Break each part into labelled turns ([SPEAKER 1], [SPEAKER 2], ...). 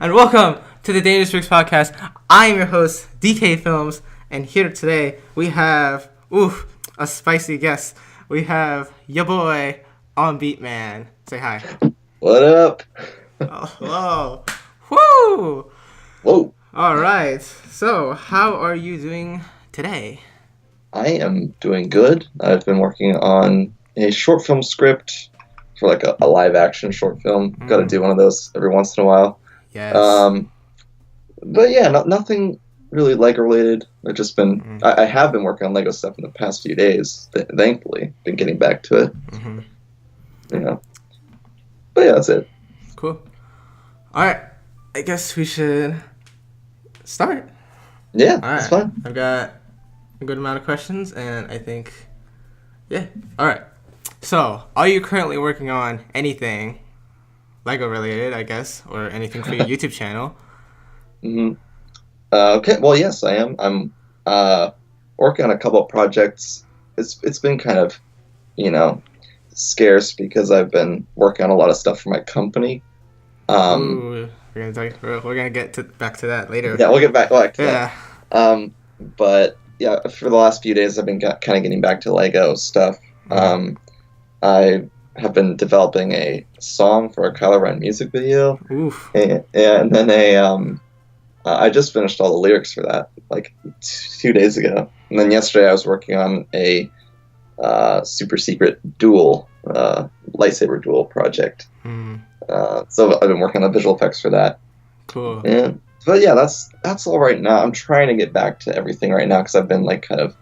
[SPEAKER 1] and welcome to the Dangerous Brickz podcast. I am your host, DK Films, and here today we have, a spicy guest. We have your boy, Onbeatman. Say hi.
[SPEAKER 2] What up?
[SPEAKER 1] Oh, hello. Woo!
[SPEAKER 2] Whoa.
[SPEAKER 1] All right. So, how are you doing today?
[SPEAKER 2] I am doing good. I've been working on a short film script for like a live action short film. Got to do one of those every once in a while.
[SPEAKER 1] Yes.
[SPEAKER 2] But yeah, nothing really Lego related. I've just been I have been working on Lego stuff in the past few days. Thankfully, been getting back to it. Yeah. But yeah, that's it.
[SPEAKER 1] Cool. All right. I guess we should start.
[SPEAKER 2] Yeah,
[SPEAKER 1] All right.
[SPEAKER 2] that's fine.
[SPEAKER 1] I've got a good amount of questions, and I think, yeah. All right. So, are you currently working on anything Lego related, I guess, or anything for your YouTube channel?
[SPEAKER 2] Okay. Well, yes, I am. I'm working on a couple of projects. It's been kind of, scarce because I've been working on a lot of stuff for my company.
[SPEAKER 1] Ooh, we're gonna get back to that later.
[SPEAKER 2] Yeah, we'll get back to
[SPEAKER 1] Yeah.
[SPEAKER 2] that. But yeah, for the last few days, I've been kind of getting back to Lego stuff. I have been developing a song for a Kylo Ren music video.
[SPEAKER 1] Oof.
[SPEAKER 2] And then I just finished all the lyrics for that like 2 days ago. And then yesterday I was working on a super secret duel, lightsaber duel project. So I've been working on the visual effects for that.
[SPEAKER 1] Cool.
[SPEAKER 2] But yeah, that's all right now. I'm trying to get back to everything right now because I've been like kind of,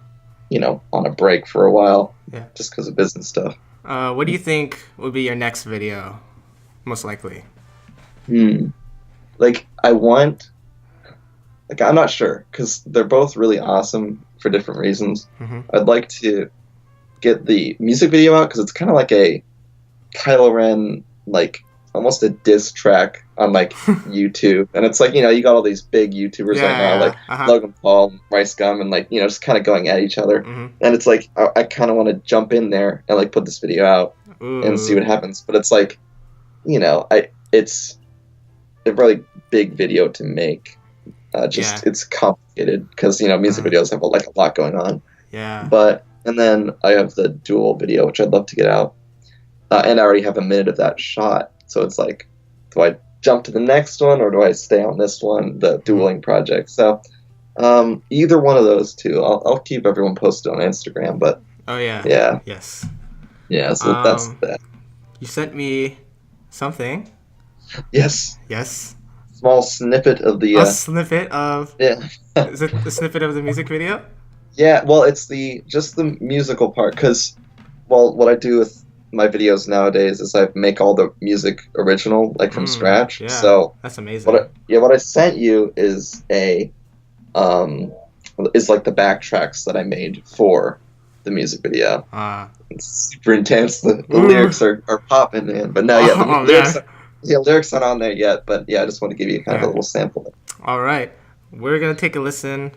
[SPEAKER 2] on a break for a while.
[SPEAKER 1] Yeah.
[SPEAKER 2] Just because of business stuff.
[SPEAKER 1] What do you think will be your next video, most likely?
[SPEAKER 2] Like I'm not sure because they're both really awesome for different reasons. I'd like to get the music video out because it's kind of like a Kylo Ren, like almost a diss track on like YouTube, and it's like you got all these big YouTubers right now, like Logan Paul, and Rice Gum, and like just kind of going at each other, and it's like I kind of want to jump in there and like put this video out and see what happens, but it's like it's a really big video to make. It's complicated because music videos have like a lot going on.
[SPEAKER 1] Yeah.
[SPEAKER 2] And then I have the dual video, which I'd love to get out, and I already have a minute of that shot. So it's like, do I jump to the next one or do I stay on this one, the dueling project? So either one of those two. I'll keep everyone posted on Instagram. But
[SPEAKER 1] yeah. Yes.
[SPEAKER 2] Yeah. So that's that.
[SPEAKER 1] You sent me something.
[SPEAKER 2] Yes. Small snippet of the.
[SPEAKER 1] A snippet of.
[SPEAKER 2] Yeah.
[SPEAKER 1] Is it a snippet of the music video?
[SPEAKER 2] Yeah. Well, it's just the musical part because, what I do with my videos nowadays is I make all the music original, like from scratch.
[SPEAKER 1] Yeah,
[SPEAKER 2] so
[SPEAKER 1] that's amazing.
[SPEAKER 2] What I sent you is like the backtracks that I made for the music video. It's super intense. The lyrics are popping in, but no, the lyrics aren't on there yet. But yeah, I just want to give you kind of a little sample.
[SPEAKER 1] All right, we're gonna take a listen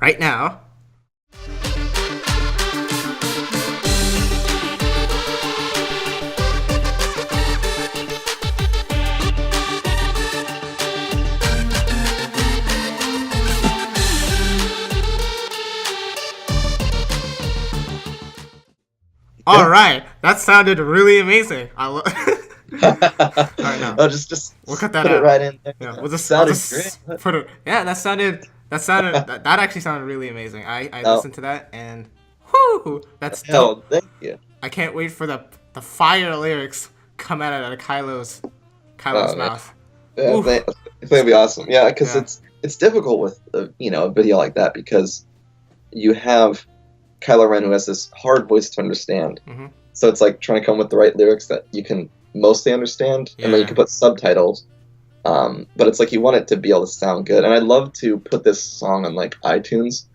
[SPEAKER 1] right now. All right, that sounded really amazing. All right, now.
[SPEAKER 2] Oh, just
[SPEAKER 1] we'll cut that
[SPEAKER 2] put
[SPEAKER 1] out.
[SPEAKER 2] it right in there.
[SPEAKER 1] Yeah,
[SPEAKER 2] Great.
[SPEAKER 1] that actually sounded really amazing. I listened to that and that's
[SPEAKER 2] dope.
[SPEAKER 1] Thank
[SPEAKER 2] you.
[SPEAKER 1] I can't wait for the fire lyrics come out of Kylo's mouth.
[SPEAKER 2] Yeah, I think it'd be awesome. Yeah, because it's difficult with a video like that because you have Kylo Ren who has this hard voice to understand. So it's like trying to come with the right lyrics that you can mostly understand, and then you can put subtitles. But it's like you want it to be able to sound good. And I'd love to put this song on like iTunes.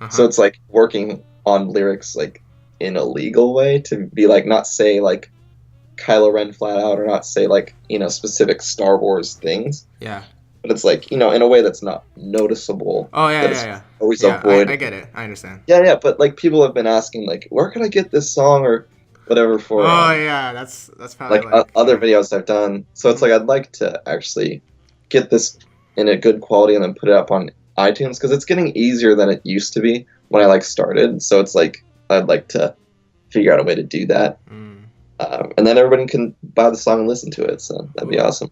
[SPEAKER 2] So it's like working on lyrics like in a legal way to be like not say like Kylo Ren flat out or not say like specific Star Wars things.
[SPEAKER 1] Yeah.
[SPEAKER 2] But it's like, in a way that's not noticeable.
[SPEAKER 1] Oh, yeah.
[SPEAKER 2] Always avoid.
[SPEAKER 1] I get it. I understand.
[SPEAKER 2] Yeah, but like people have been asking like, where can I get this song or whatever for.
[SPEAKER 1] Oh yeah, that's probably
[SPEAKER 2] like other videos I've done. So it's like I'd like to actually get this in a good quality and then put it up on iTunes, because it's getting easier than it used to be when I like started. So it's like I'd like to figure out a way to do that, and then everybody can buy the song and listen to it. So that'd be awesome.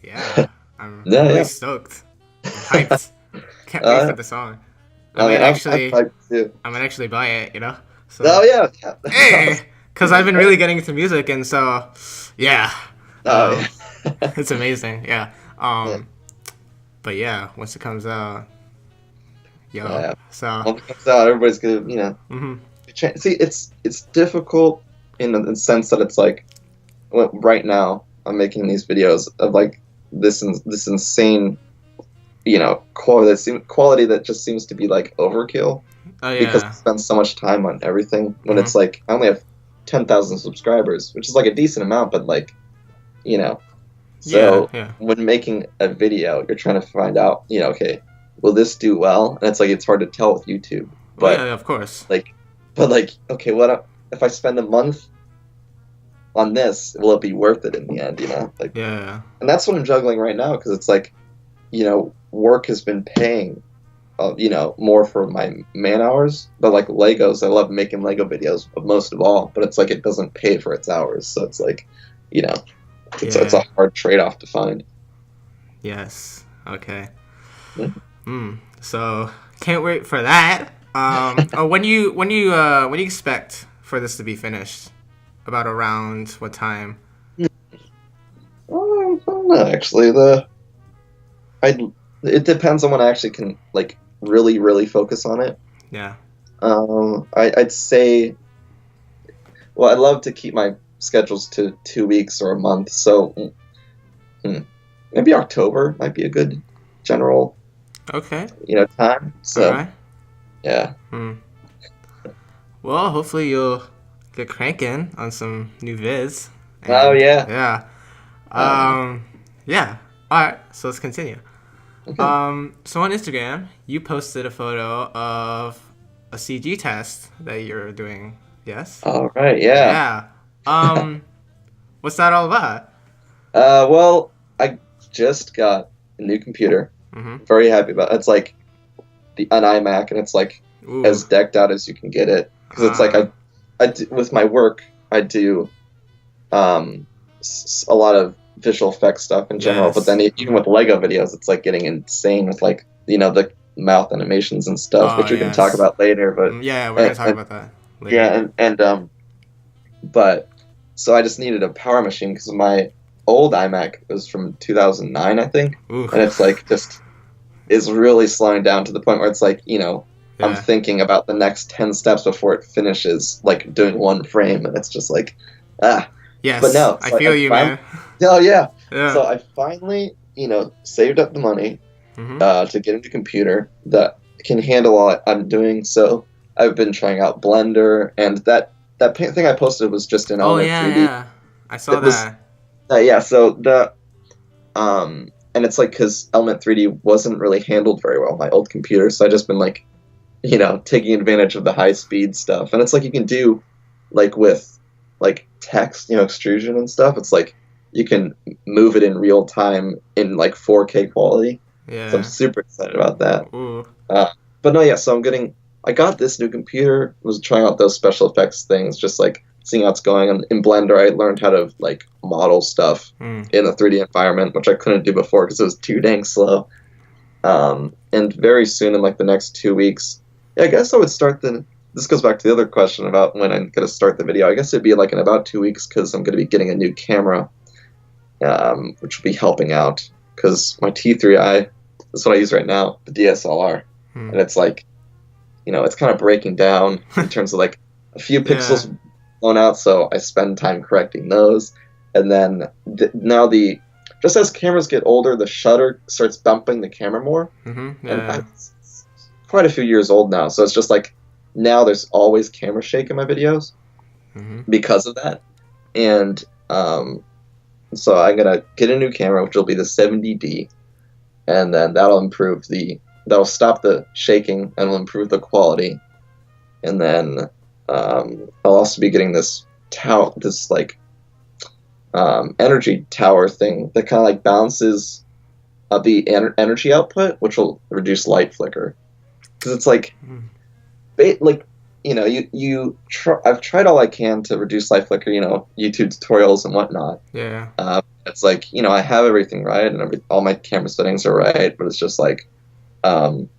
[SPEAKER 1] Yeah, I'm really stoked. I'm hyped. Can't wait for the song. I might actually buy it. You know. So,
[SPEAKER 2] oh yeah.
[SPEAKER 1] Hey, because I've been really getting into music, and so yeah. It's amazing. Yeah. But yeah, once it comes out, so
[SPEAKER 2] once it comes out, everybody's gonna, see. It's difficult in the sense that it's like, right now I'm making these videos of like this insane, quality that just seems to be like overkill.
[SPEAKER 1] Oh, yeah.
[SPEAKER 2] Because I spend so much time on everything. When it's like I only have 10,000 subscribers, which is like a decent amount, but like, So when making a video, you're trying to find out, okay, will this do well? And it's like it's hard to tell with YouTube. But
[SPEAKER 1] yeah, of course.
[SPEAKER 2] Okay, what if I spend a month on this? Will it be worth it in the end?
[SPEAKER 1] Yeah.
[SPEAKER 2] And that's what I'm juggling right now, because it's like, work has been paying, more for my man hours. But like Legos, I love making Lego videos most of all. But it's like it doesn't pay for its hours, so it's like, it's a hard trade-off to find.
[SPEAKER 1] Yes. Okay. So can't wait for that. When you expect for this to be finished? About around what time?
[SPEAKER 2] I don't know, actually. It depends on when I actually can like really, really focus on it.
[SPEAKER 1] Yeah.
[SPEAKER 2] I'd say. Well, I'd love to keep my schedules to 2 weeks or a month, so maybe October might be a good general time. So
[SPEAKER 1] right.
[SPEAKER 2] Yeah.
[SPEAKER 1] Well, hopefully you'll get cranking on some new vids.
[SPEAKER 2] Yeah.
[SPEAKER 1] Yeah. Alright, so let's continue.
[SPEAKER 2] Okay.
[SPEAKER 1] So on Instagram you posted a photo of a CG test that you're doing. Yes?
[SPEAKER 2] All right, yeah.
[SPEAKER 1] What's that all about?
[SPEAKER 2] Well, I just got a new computer. Very happy about it. It's like an iMac, and it's like as decked out as you can get it. Because it's like I do, with my work, I do a lot of visual effects stuff in general. But then even with Lego videos, it's like getting insane with like the mouth animations and stuff, which we can talk about later. But
[SPEAKER 1] yeah, we're gonna talk about that later.
[SPEAKER 2] Yeah, but so I just needed a power machine because my old iMac was from 2009, I think. And it's like just is really slowing down to the point where it's like, I'm thinking about the next 10 steps before it finishes, like doing one frame, and it's just like,
[SPEAKER 1] Yes,
[SPEAKER 2] but no,
[SPEAKER 1] I feel you, man.
[SPEAKER 2] Oh, yeah. So I finally, saved up the money to get a new computer that can handle all I'm doing. So I've been trying out Blender, and that thing I posted was just in Element 3D.
[SPEAKER 1] Yeah. I saw that.
[SPEAKER 2] So and it's like because Element 3D wasn't really handled very well on my old computer, so I just been like, taking advantage of the high speed stuff. And it's like you can do like with like text, extrusion and stuff. It's like you can move it in real time in like 4K quality.
[SPEAKER 1] Yeah.
[SPEAKER 2] So I'm super excited about that. But no, so I got this new computer, was trying out those special effects things, just like seeing how it's going. And in Blender, I learned how to like model stuff in a 3D environment, which I couldn't do before because it was too dang slow. And very soon, in like the next 2 weeks, I guess I would start this goes back to the other question about when I'm going to start the video. I guess it'd be like in about 2 weeks, because I'm going to be getting a new camera, which will be helping out, because my T3i, that's what I use right now, the DSLR. And it's like, it's kind of breaking down in terms of like a few pixels blown out, so I spend time correcting those. And then now just as cameras get older, the shutter starts bumping the camera more. And it's quite a few years old now, so it's just like now there's always camera shake in my videos because of that. And so I'm gonna get a new camera, which will be the 70D, and then that'll stop the shaking and will improve the quality. And then I'll also be getting this energy tower thing that kind of like balances the energy output, which will reduce light flicker. Because it's like, like, you know, I've tried all I can to reduce light flicker, you know, YouTube tutorials and whatnot.
[SPEAKER 1] Yeah.
[SPEAKER 2] It's like, you know, I have everything right and all my camera settings are right, but it's just like, then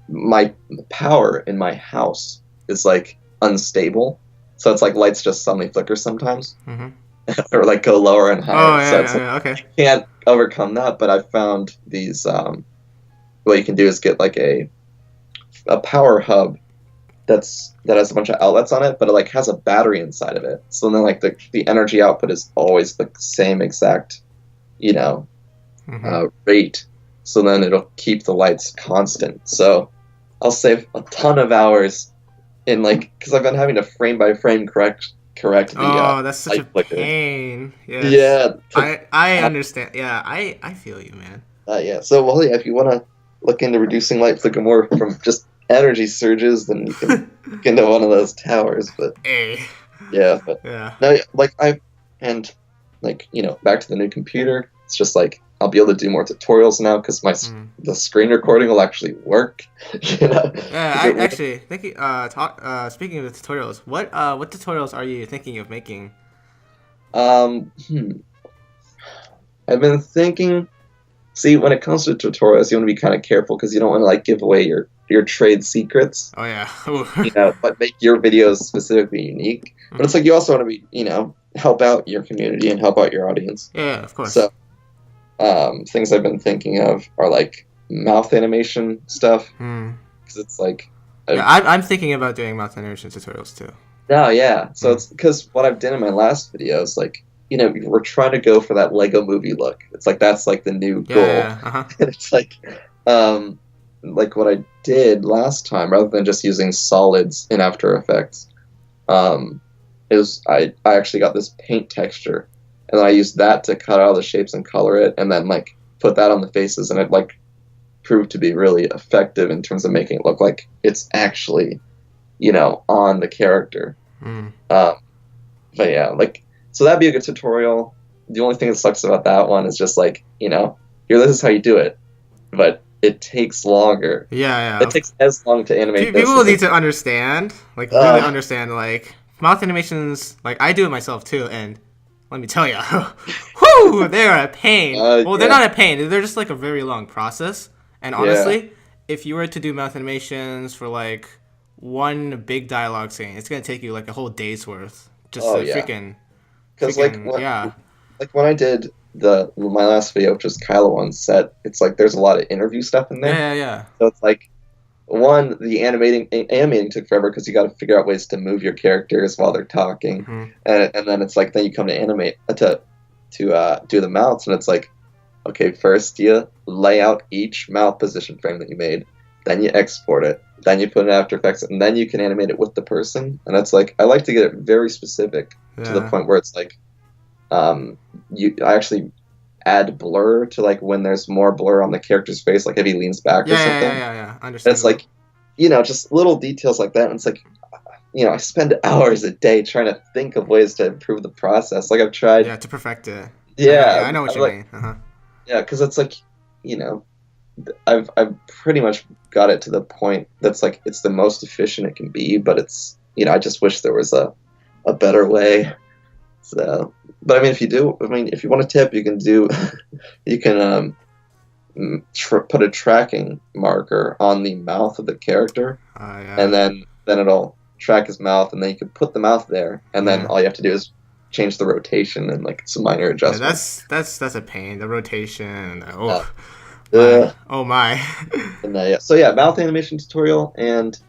[SPEAKER 2] my power in my house is like unstable. So it's like lights just suddenly flicker sometimes.
[SPEAKER 1] Mm-hmm.
[SPEAKER 2] Or like go lower and higher.
[SPEAKER 1] Oh, yeah,
[SPEAKER 2] so it's
[SPEAKER 1] okay.
[SPEAKER 2] I can't overcome that, but I found these, what you can do is get like a power hub that has a bunch of outlets on it, but it like has a battery inside of it. So then like the energy output is always the same exact, you know, rate. So then it'll keep the lights constant. So I'll save a ton of hours in like, because I've been having to frame by frame correct the
[SPEAKER 1] that's such a
[SPEAKER 2] flicker.
[SPEAKER 1] pain. Yes.
[SPEAKER 2] Yeah.
[SPEAKER 1] I understand. Yeah, I feel you, man.
[SPEAKER 2] Yeah. So, well, yeah, if you want to look into reducing light flicker more from just energy surges, then you can look into one of those towers. But yeah, but no, like you know, back to the new computer. It's just like I'll be able to do more tutorials now because the screen recording will actually work. You know?
[SPEAKER 1] Yeah, I actually think. Speaking of the tutorials, what tutorials are you thinking of making?
[SPEAKER 2] I've been thinking. See, when it comes to tutorials, you want to be kind of careful because you don't want to like give away your trade secrets.
[SPEAKER 1] Oh yeah.
[SPEAKER 2] You know, but make your videos specifically unique. But it's like you also want to be, you know, help out your community and help out your audience.
[SPEAKER 1] Yeah, of course.
[SPEAKER 2] So, things I've been thinking of are like mouth animation stuff because it's like.
[SPEAKER 1] I'm thinking about doing mouth animation tutorials too.
[SPEAKER 2] No, yeah. So it's because what I've done in my last video is like, you know, we're trying to go for that Lego movie look. It's like that's like the new goal.
[SPEAKER 1] Yeah.
[SPEAKER 2] And it's like what I did last time, rather than just using solids in After Effects, is I actually got this paint texture, and then I used that to cut out the shapes and color it, and then like put that on the faces, and it like proved to be really effective in terms of making it look like it's actually, you know, on the character. But yeah, like. So that'd be a good tutorial. The only thing that sucks about that one is just like, you know, here, this is how you do it. But it takes longer.
[SPEAKER 1] Yeah.
[SPEAKER 2] It takes as long to animate this.
[SPEAKER 1] People need to understand, like, really understand, like, mouth animations, like, I do it myself, too, and let me tell you, whoo, they're a pain. Well, they're not a pain. They're just, like, a very long process. And honestly, if you were to do mouth animations for, like, one big dialogue scene, it's going to take you, like, a whole day's worth. Just freaking...
[SPEAKER 2] Because like when I did my last video, which was Kylo on set, it's like there's a lot of interview stuff in there.
[SPEAKER 1] Yeah.
[SPEAKER 2] So it's like the animating took forever because you got to figure out ways to move your characters while they're talking, and then it's like then you come to animate to do the mouths, and it's like, okay, first you lay out each mouth position frame that you made, then you export it, then you put it in After Effects, and then you can animate it with the person. And it's like I like to get it very specific to the point where it's like, I actually add blur to like when there's more blur on the character's face, like if he leans back or something.
[SPEAKER 1] Yeah. Understand.
[SPEAKER 2] It's like, you know, just little details like that. And it's like, you know, I spend hours a day trying to think of ways to improve the process. Like I've tried.
[SPEAKER 1] Yeah, to perfect it.
[SPEAKER 2] Yeah,
[SPEAKER 1] I know what you mean.
[SPEAKER 2] Yeah, because it's like, you know, I've pretty much got it to the point that's like it's the most efficient it can be, but it's, you know, I just wish there was a better way. So, but I mean, if you want a tip, you can put a tracking marker on the mouth of the character, and then it'll track his mouth, and then you can put the mouth there, and then all you have to do is change the rotation and like some minor adjustments.
[SPEAKER 1] Yeah, that's a pain. The rotation. Oh my.
[SPEAKER 2] And, so yeah, mouth animation tutorial and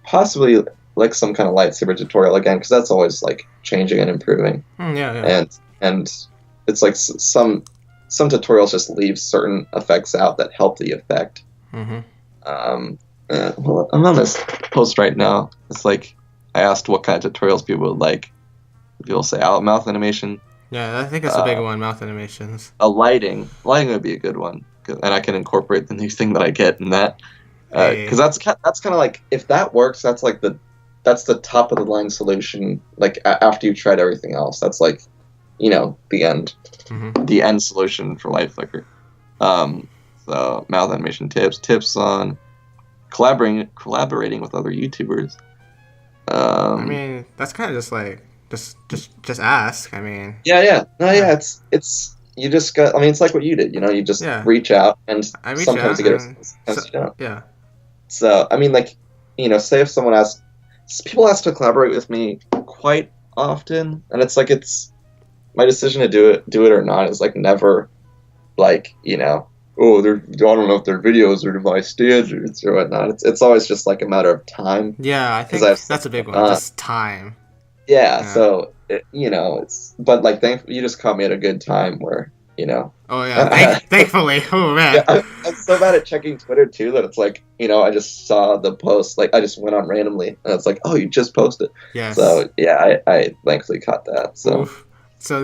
[SPEAKER 2] possibly like some kind of lightsaber tutorial again, because that's always like changing and improving.
[SPEAKER 1] Yeah.
[SPEAKER 2] And it's like some tutorials just leave certain effects out that help the effect. Well, I'm on this post right now. It's like I asked what kind of tutorials people would like. People say mouth animation.
[SPEAKER 1] Yeah, I think that's a big one, mouth animations.
[SPEAKER 2] Lighting would be a good one, and I can incorporate the new thing that I get in that. Because that's kind of like, if that works, that's like the that's the top of the line solution. Like after you've tried everything else, that's like, the end, the end solution for Light Flicker. So mouth animation tips on collaborating with other YouTubers.
[SPEAKER 1] I mean, that's kind of just like just ask. I mean,
[SPEAKER 2] yeah. It's you just got. I mean, it's like what you did. You just reach out, and sometimes you get it, sometimes you don't.
[SPEAKER 1] Yeah.
[SPEAKER 2] So I mean, like, say if someone asks, people ask to collaborate with me quite often, and it's like my decision to do it or not is like never, like, oh, I don't know if their videos are to my standards or whatnot. It's always just like a matter of time.
[SPEAKER 1] Yeah, I think that's a big one. Just time.
[SPEAKER 2] Yeah. So but like, you just caught me at a good time where
[SPEAKER 1] Oh yeah, thankfully. Oh man.
[SPEAKER 2] Yeah, I'm so bad at checking Twitter too that it's like I just saw the post, like I just went on randomly and it's like, oh, you just posted.
[SPEAKER 1] Yes.
[SPEAKER 2] So yeah, I thankfully caught that. So.
[SPEAKER 1] Oof. So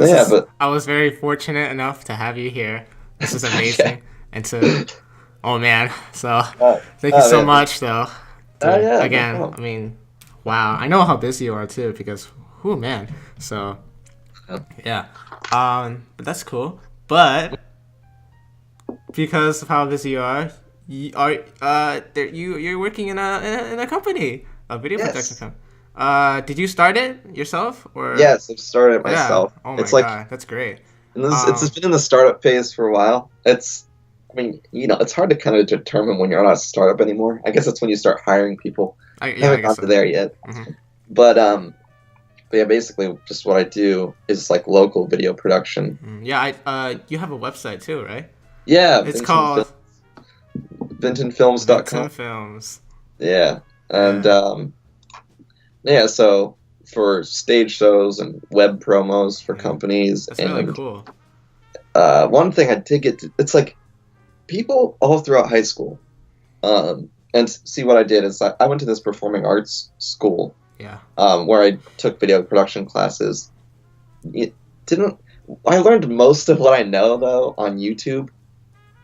[SPEAKER 1] I was very fortunate enough to have you here. This is amazing. And oh man, so thank you so much though. Again, no, I mean, wow, I know how busy you are too because, man, so yeah, but that's cool. But because of how busy you are, you're working in a company, a video production company. Did you start it yourself or?
[SPEAKER 2] Yes, I've started it myself.
[SPEAKER 1] Yeah. Oh my god, that's great.
[SPEAKER 2] It's been in the startup phase for a while. It's hard to kind of determine when you're not a startup anymore. I guess it's when you start hiring people. I haven't got to there yet. Mm-hmm. But yeah, basically, just what I do is like local video production.
[SPEAKER 1] Yeah, you have a website too, right?
[SPEAKER 2] Yeah,
[SPEAKER 1] it's called
[SPEAKER 2] VintonFilms.com.
[SPEAKER 1] Vinton Films.
[SPEAKER 2] Yeah, and so for stage shows and web promos for companies.
[SPEAKER 1] That's really cool.
[SPEAKER 2] One thing I did get to, it's like people all throughout high school, and see what I did is I went to this performing arts school.
[SPEAKER 1] Yeah.
[SPEAKER 2] Where I took video production classes. I learned most of what I know though on YouTube.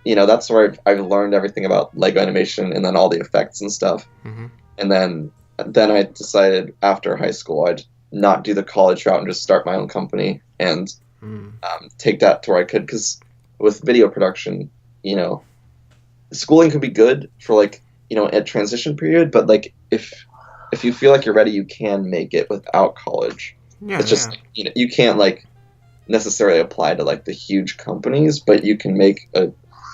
[SPEAKER 2] That's where I've learned everything about Lego animation and then all the effects and stuff. Mm-hmm. And then I decided after high school I'd not do the college route and just start my own company and take that to where I could, because with video production, schooling can be good for like a transition period, but like if you feel like you're ready, you can make it without college. Yeah, it's just you can't like necessarily apply to like the huge companies, but you can make a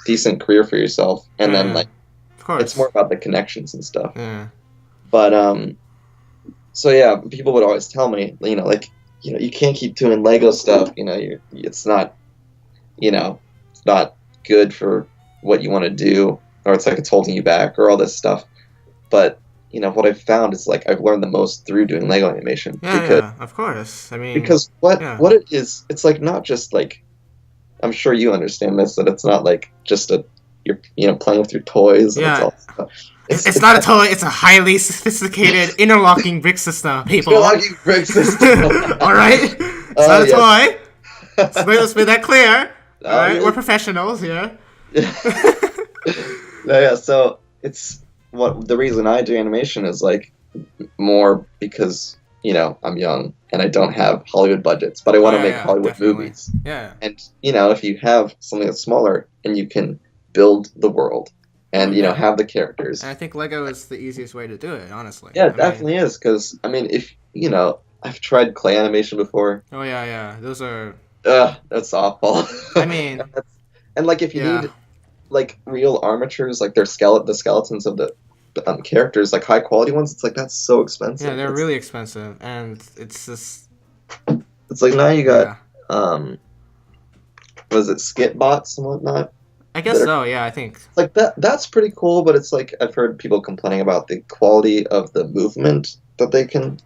[SPEAKER 2] decent career for yourself, and then like
[SPEAKER 1] of course.
[SPEAKER 2] It's more about the connections and stuff.
[SPEAKER 1] Yeah.
[SPEAKER 2] But so yeah, people would always tell me, you can't keep doing Lego stuff. It's not, it's not good for what you want to do, or it's like it's holding you back, or all this stuff. But what I've found is like I've learned the most through doing Lego animation.
[SPEAKER 1] Yeah, of course. I mean,
[SPEAKER 2] because what it is, it's like not just like, I'm sure you understand this, that it's not like just you're playing with your toys. And
[SPEAKER 1] it's not a toy. It's a highly sophisticated interlocking brick system, people.
[SPEAKER 2] Interlocking brick system.
[SPEAKER 1] All right, it's not a toy. So let's make that clear. All right, we're professionals here.
[SPEAKER 2] Yeah. So it's the reason I do animation is like more because I'm young and I don't have Hollywood budgets, but I want to make Hollywood movies.
[SPEAKER 1] Yeah.
[SPEAKER 2] And if you have something that's smaller and you can build the world and have the characters. And
[SPEAKER 1] I think Lego is the easiest way to do it, honestly.
[SPEAKER 2] Yeah, it definitely is, because if I've tried clay animation before.
[SPEAKER 1] Oh yeah, those are.
[SPEAKER 2] That's awful.
[SPEAKER 1] I mean,
[SPEAKER 2] and like if you need like real armatures, like the skeletons of the characters, like high quality ones, it's like that's so expensive.
[SPEAKER 1] Yeah, they're really expensive, and it's just.
[SPEAKER 2] It's like now you got was it skit bots and whatnot?
[SPEAKER 1] I guess so. Yeah, I think.
[SPEAKER 2] Like that's pretty cool, but it's like I've heard people complaining about the quality of the movement that they can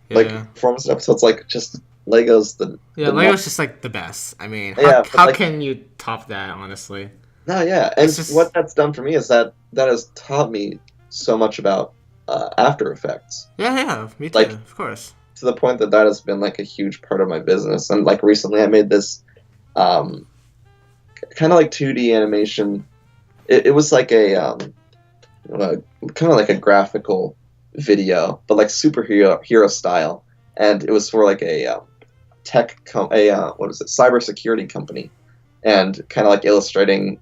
[SPEAKER 2] perform and stuff. So it's like just Lego's
[SPEAKER 1] Lego's just like the best. I mean, how can you top that, honestly?
[SPEAKER 2] No, yeah, and what that's done for me is that has taught me so much about After Effects.
[SPEAKER 1] Yeah, me too, of course.
[SPEAKER 2] To the point that has been like a huge part of my business, and like recently I made this kind of like 2D animation. It was like a kind of like a graphical video, but like hero style, and it was for like a what is it, cybersecurity company, and kind of like illustrating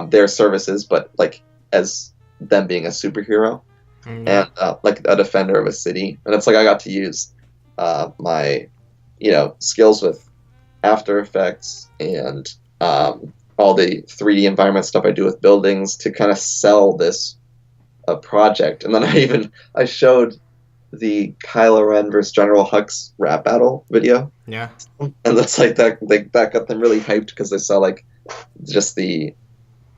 [SPEAKER 2] their services, but like as them being a superhero and like a defender of a city. And it's like I got to use my skills with After Effects and all the 3D environment stuff I do with buildings to kind of sell this project. And then I showed the Kylo Ren versus General Hux rap battle video.
[SPEAKER 1] Yeah.
[SPEAKER 2] And that's like that got them really hyped because they saw like just the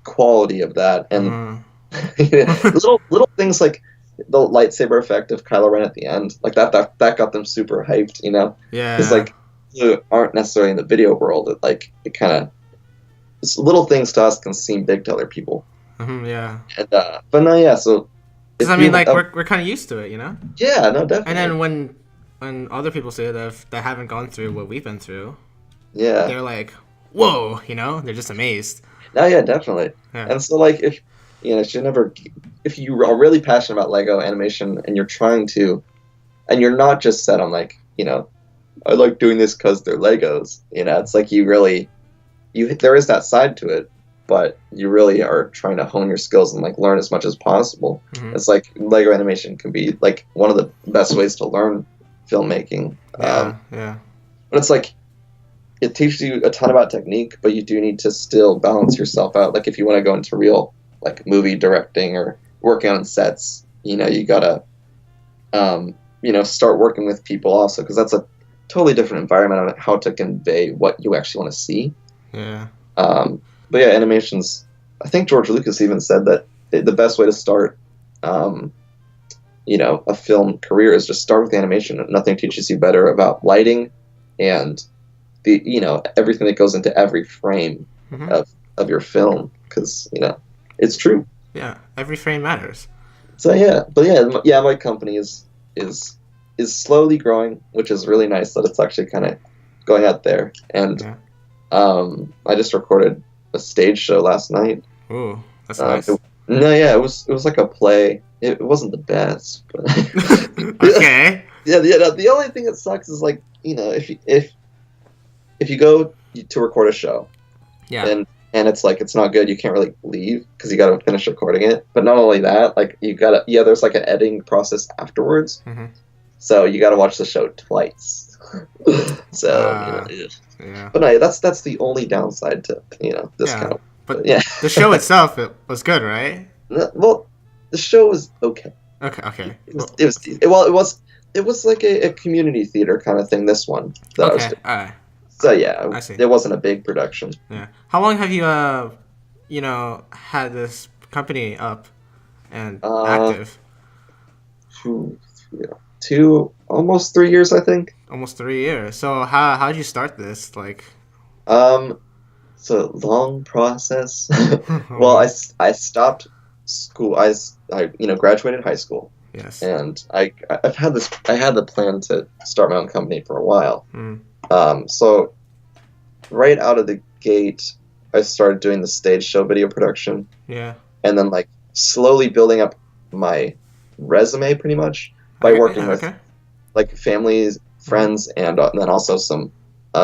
[SPEAKER 2] quality of that and little things like the lightsaber effect of Kylo Ren at the end, like that got them super hyped,
[SPEAKER 1] Yeah.
[SPEAKER 2] Because like you aren't necessarily in the video world, it kind of little things to us can seem big to other people.
[SPEAKER 1] Yeah.
[SPEAKER 2] And but no, yeah. So
[SPEAKER 1] because I mean, like we're kind of used to it,
[SPEAKER 2] Yeah, no, definitely.
[SPEAKER 1] And then when other people say that haven't gone through what we've been through,
[SPEAKER 2] yeah,
[SPEAKER 1] they're like, whoa, they're just amazed.
[SPEAKER 2] No, yeah, definitely. Yeah. And so like if you are really passionate about Lego animation and you're not just set on like, I like doing this because they're Legos, it's like there is that side to it, but you really are trying to hone your skills and like learn as much as possible. It's like Lego animation can be like one of the best ways to learn filmmaking.
[SPEAKER 1] Yeah.
[SPEAKER 2] But it's like it teaches you a ton about technique, but you do need to still balance yourself out. Like if you want to go into real like movie directing or working on sets, you gotta start working with people also, because that's a totally different environment on how to convey what you actually want to see.
[SPEAKER 1] Yeah.
[SPEAKER 2] But yeah, animations. I think George Lucas even said that the best way to start, a film career is just start with animation. Nothing teaches you better about lighting and the everything that goes into every frame of your film, because it's true.
[SPEAKER 1] Yeah, every frame matters.
[SPEAKER 2] So yeah, but yeah, my company is slowly growing, which is really nice that it's actually kind of going out there. And I just recorded a stage show last night.
[SPEAKER 1] Ooh, that's nice.
[SPEAKER 2] It was like a play. It wasn't the best, but
[SPEAKER 1] okay.
[SPEAKER 2] Yeah. The only thing that sucks is like if you go to record a show, and it's like it's not good, you can't really leave because you got to finish recording it. But not only that, like there's like an editing process afterwards, so you got to watch the show twice. So
[SPEAKER 1] yeah.
[SPEAKER 2] But no, that's the only downside to this kind of.
[SPEAKER 1] But the show itself, it was good, right?
[SPEAKER 2] Well, the show was okay.
[SPEAKER 1] Okay.
[SPEAKER 2] It was like a community theater kind of thing. This one. That I was doing.
[SPEAKER 1] All right.
[SPEAKER 2] So yeah,
[SPEAKER 1] I see.
[SPEAKER 2] It wasn't a big production.
[SPEAKER 1] Yeah. How long have you had this company up and active?
[SPEAKER 2] 2 almost 3 years, I think.
[SPEAKER 1] Almost 3 years. So how did you start this? Like,
[SPEAKER 2] it's a long process. Well, I stopped school. I graduated high school.
[SPEAKER 1] Yes.
[SPEAKER 2] And I had the plan to start my own company for a while. So right out of the gate, I started doing the stage show video production.
[SPEAKER 1] Yeah.
[SPEAKER 2] And then like slowly building up my resume pretty much by working with like families, friends, and then also some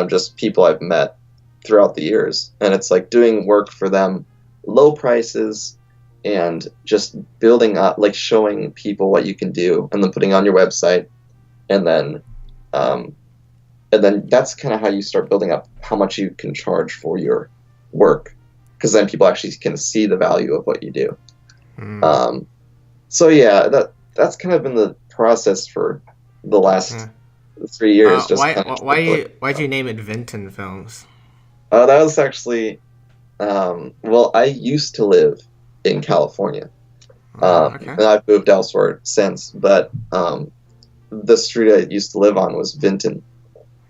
[SPEAKER 2] just people I've met throughout the years. And it's like doing work for them, low prices, and just building up, like showing people what you can do and then putting on your website. And then that's kind of how you start building up how much you can charge for your work, because then people actually can see the value of what you do. So yeah, that's kind of been the process for the last 3 years.
[SPEAKER 1] Why'd you name it Vinton Films?
[SPEAKER 2] That was actually, I used to live in California, and I've moved elsewhere since. But the street I used to live on was Vinton,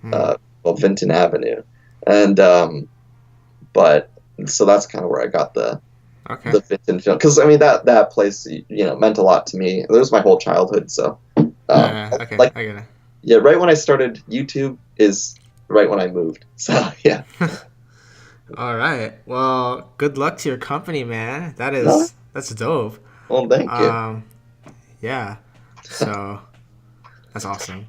[SPEAKER 2] Vinton Avenue, and but so that's kind of where I got the Vinton film, because I mean that place meant a lot to me. It was my whole childhood, so
[SPEAKER 1] I get it.
[SPEAKER 2] Yeah, right when I started YouTube is right when I moved. So yeah.
[SPEAKER 1] All right. Well, good luck to your company, man. That's dope.
[SPEAKER 2] Well, thank you.
[SPEAKER 1] Yeah. So that's awesome.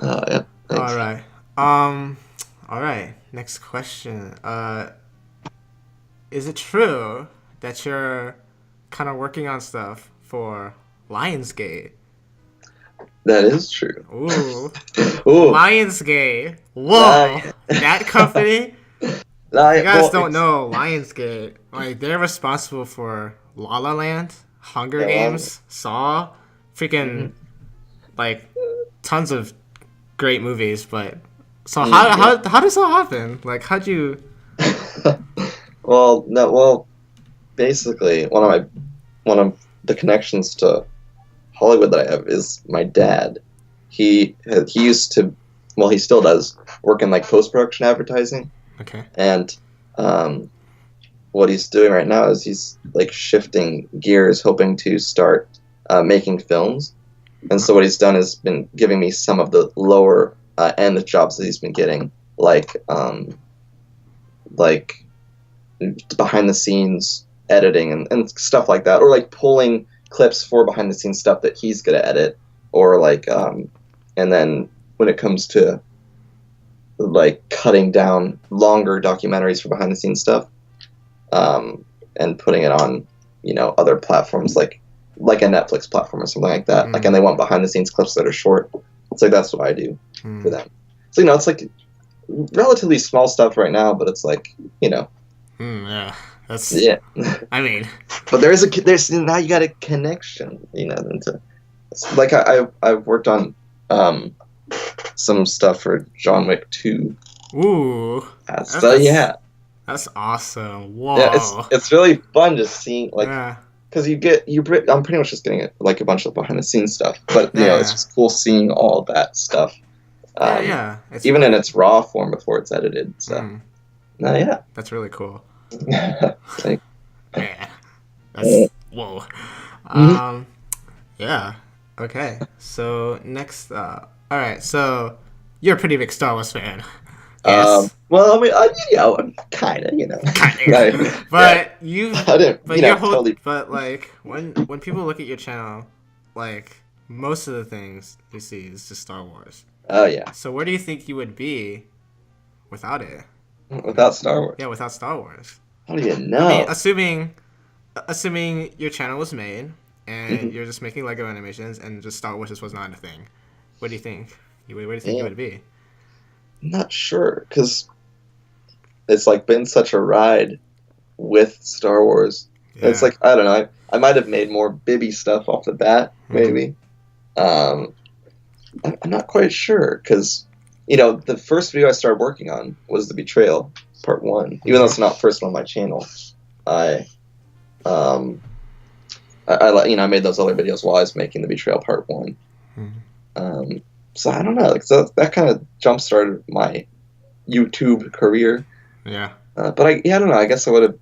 [SPEAKER 2] Yeah. Thanks.
[SPEAKER 1] All right. All right. Next question. Is it true that you're kind of working on stuff for Lionsgate?
[SPEAKER 2] That is true.
[SPEAKER 1] Ooh.
[SPEAKER 2] Ooh.
[SPEAKER 1] Lionsgate. Whoa. That company? You guys don't know Lionsgate. Like, they're responsible for La La Land, Hunger Games, Saw, freaking, like, tons of great movies. But so how does that happen? Like, how'd you?
[SPEAKER 2] Well, basically, one of the connections to Hollywood that I have is my dad. He used to, well, he still does work in like post-production advertising.
[SPEAKER 1] Okay.
[SPEAKER 2] And what he's doing right now is he's like shifting gears, hoping to start making films. And so what he's done is been giving me some of the lower end jobs that he's been getting, like behind the scenes editing and stuff like that, or like pulling clips for behind the scenes stuff that he's gonna edit, or like and then when it comes to like cutting down longer documentaries for behind the scenes stuff, and putting it on, other platforms like a Netflix platform or something like that. Like, and they want behind the scenes clips that are short. It's like, that's what I do for them. So, it's like relatively small stuff right now, but it's like,
[SPEAKER 1] yeah. That's,
[SPEAKER 2] yeah.
[SPEAKER 1] I mean,
[SPEAKER 2] but there's now you got a connection, into, like I've worked on, some stuff for John Wick 2.
[SPEAKER 1] Ooh.
[SPEAKER 2] So yeah.
[SPEAKER 1] That's awesome. Whoa.
[SPEAKER 2] Yeah, it's really fun just seeing, like, because I'm pretty much just getting like a bunch of behind the scenes stuff, but it's just cool seeing all of that stuff. It's even in its raw form before it's edited. So, yeah.
[SPEAKER 1] That's really cool.
[SPEAKER 2] Like,
[SPEAKER 1] yeah. That's whoa. Yeah. Okay. So next, all right. So you're a pretty big Star Wars fan. Yes.
[SPEAKER 2] Well, I mean, I'm kind of,
[SPEAKER 1] But you,
[SPEAKER 2] I didn't,
[SPEAKER 1] but your whole,
[SPEAKER 2] totally.
[SPEAKER 1] but like when people look at your channel, like most of the things you see is just Star Wars.
[SPEAKER 2] Oh yeah.
[SPEAKER 1] So where do you think you would be without it?
[SPEAKER 2] Without Star Wars?
[SPEAKER 1] Yeah, without Star Wars.
[SPEAKER 2] How do you know?
[SPEAKER 1] I mean, assuming your channel was made and you're just making Lego animations and just Star Wars just was not a thing, what do you think? Where do you think you would be?
[SPEAKER 2] I'm not sure, because it's like been such a ride with Star Wars. Yeah. It's like, I don't know, I might have made more Bibby stuff off the bat, maybe. I'm not quite sure, because the first video I started working on was The Betrayal Part 1. Even though it's not first one on my channel, I made those other videos while I was making The Betrayal Part 1. So I don't know, like, so that kind of jump started my YouTube career.
[SPEAKER 1] Yeah.
[SPEAKER 2] But I don't know, I guess I would have,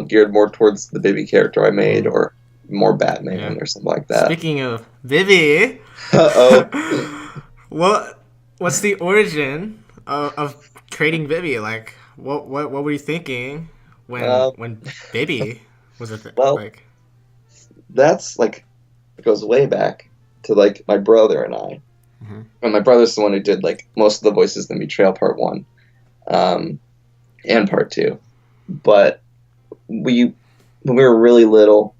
[SPEAKER 2] geared more towards the Bibby character I made, or more Batman or something like that.
[SPEAKER 1] Speaking of Bibby, what's the origin of creating Bibby? Like, what were you thinking when Bibby was a thing?
[SPEAKER 2] Well,
[SPEAKER 1] like,
[SPEAKER 2] that's like, it goes way back to like my brother and I. And my brother's the one who did like most of the voices in Betrayal Part 1, and Part 2. But when we were really little,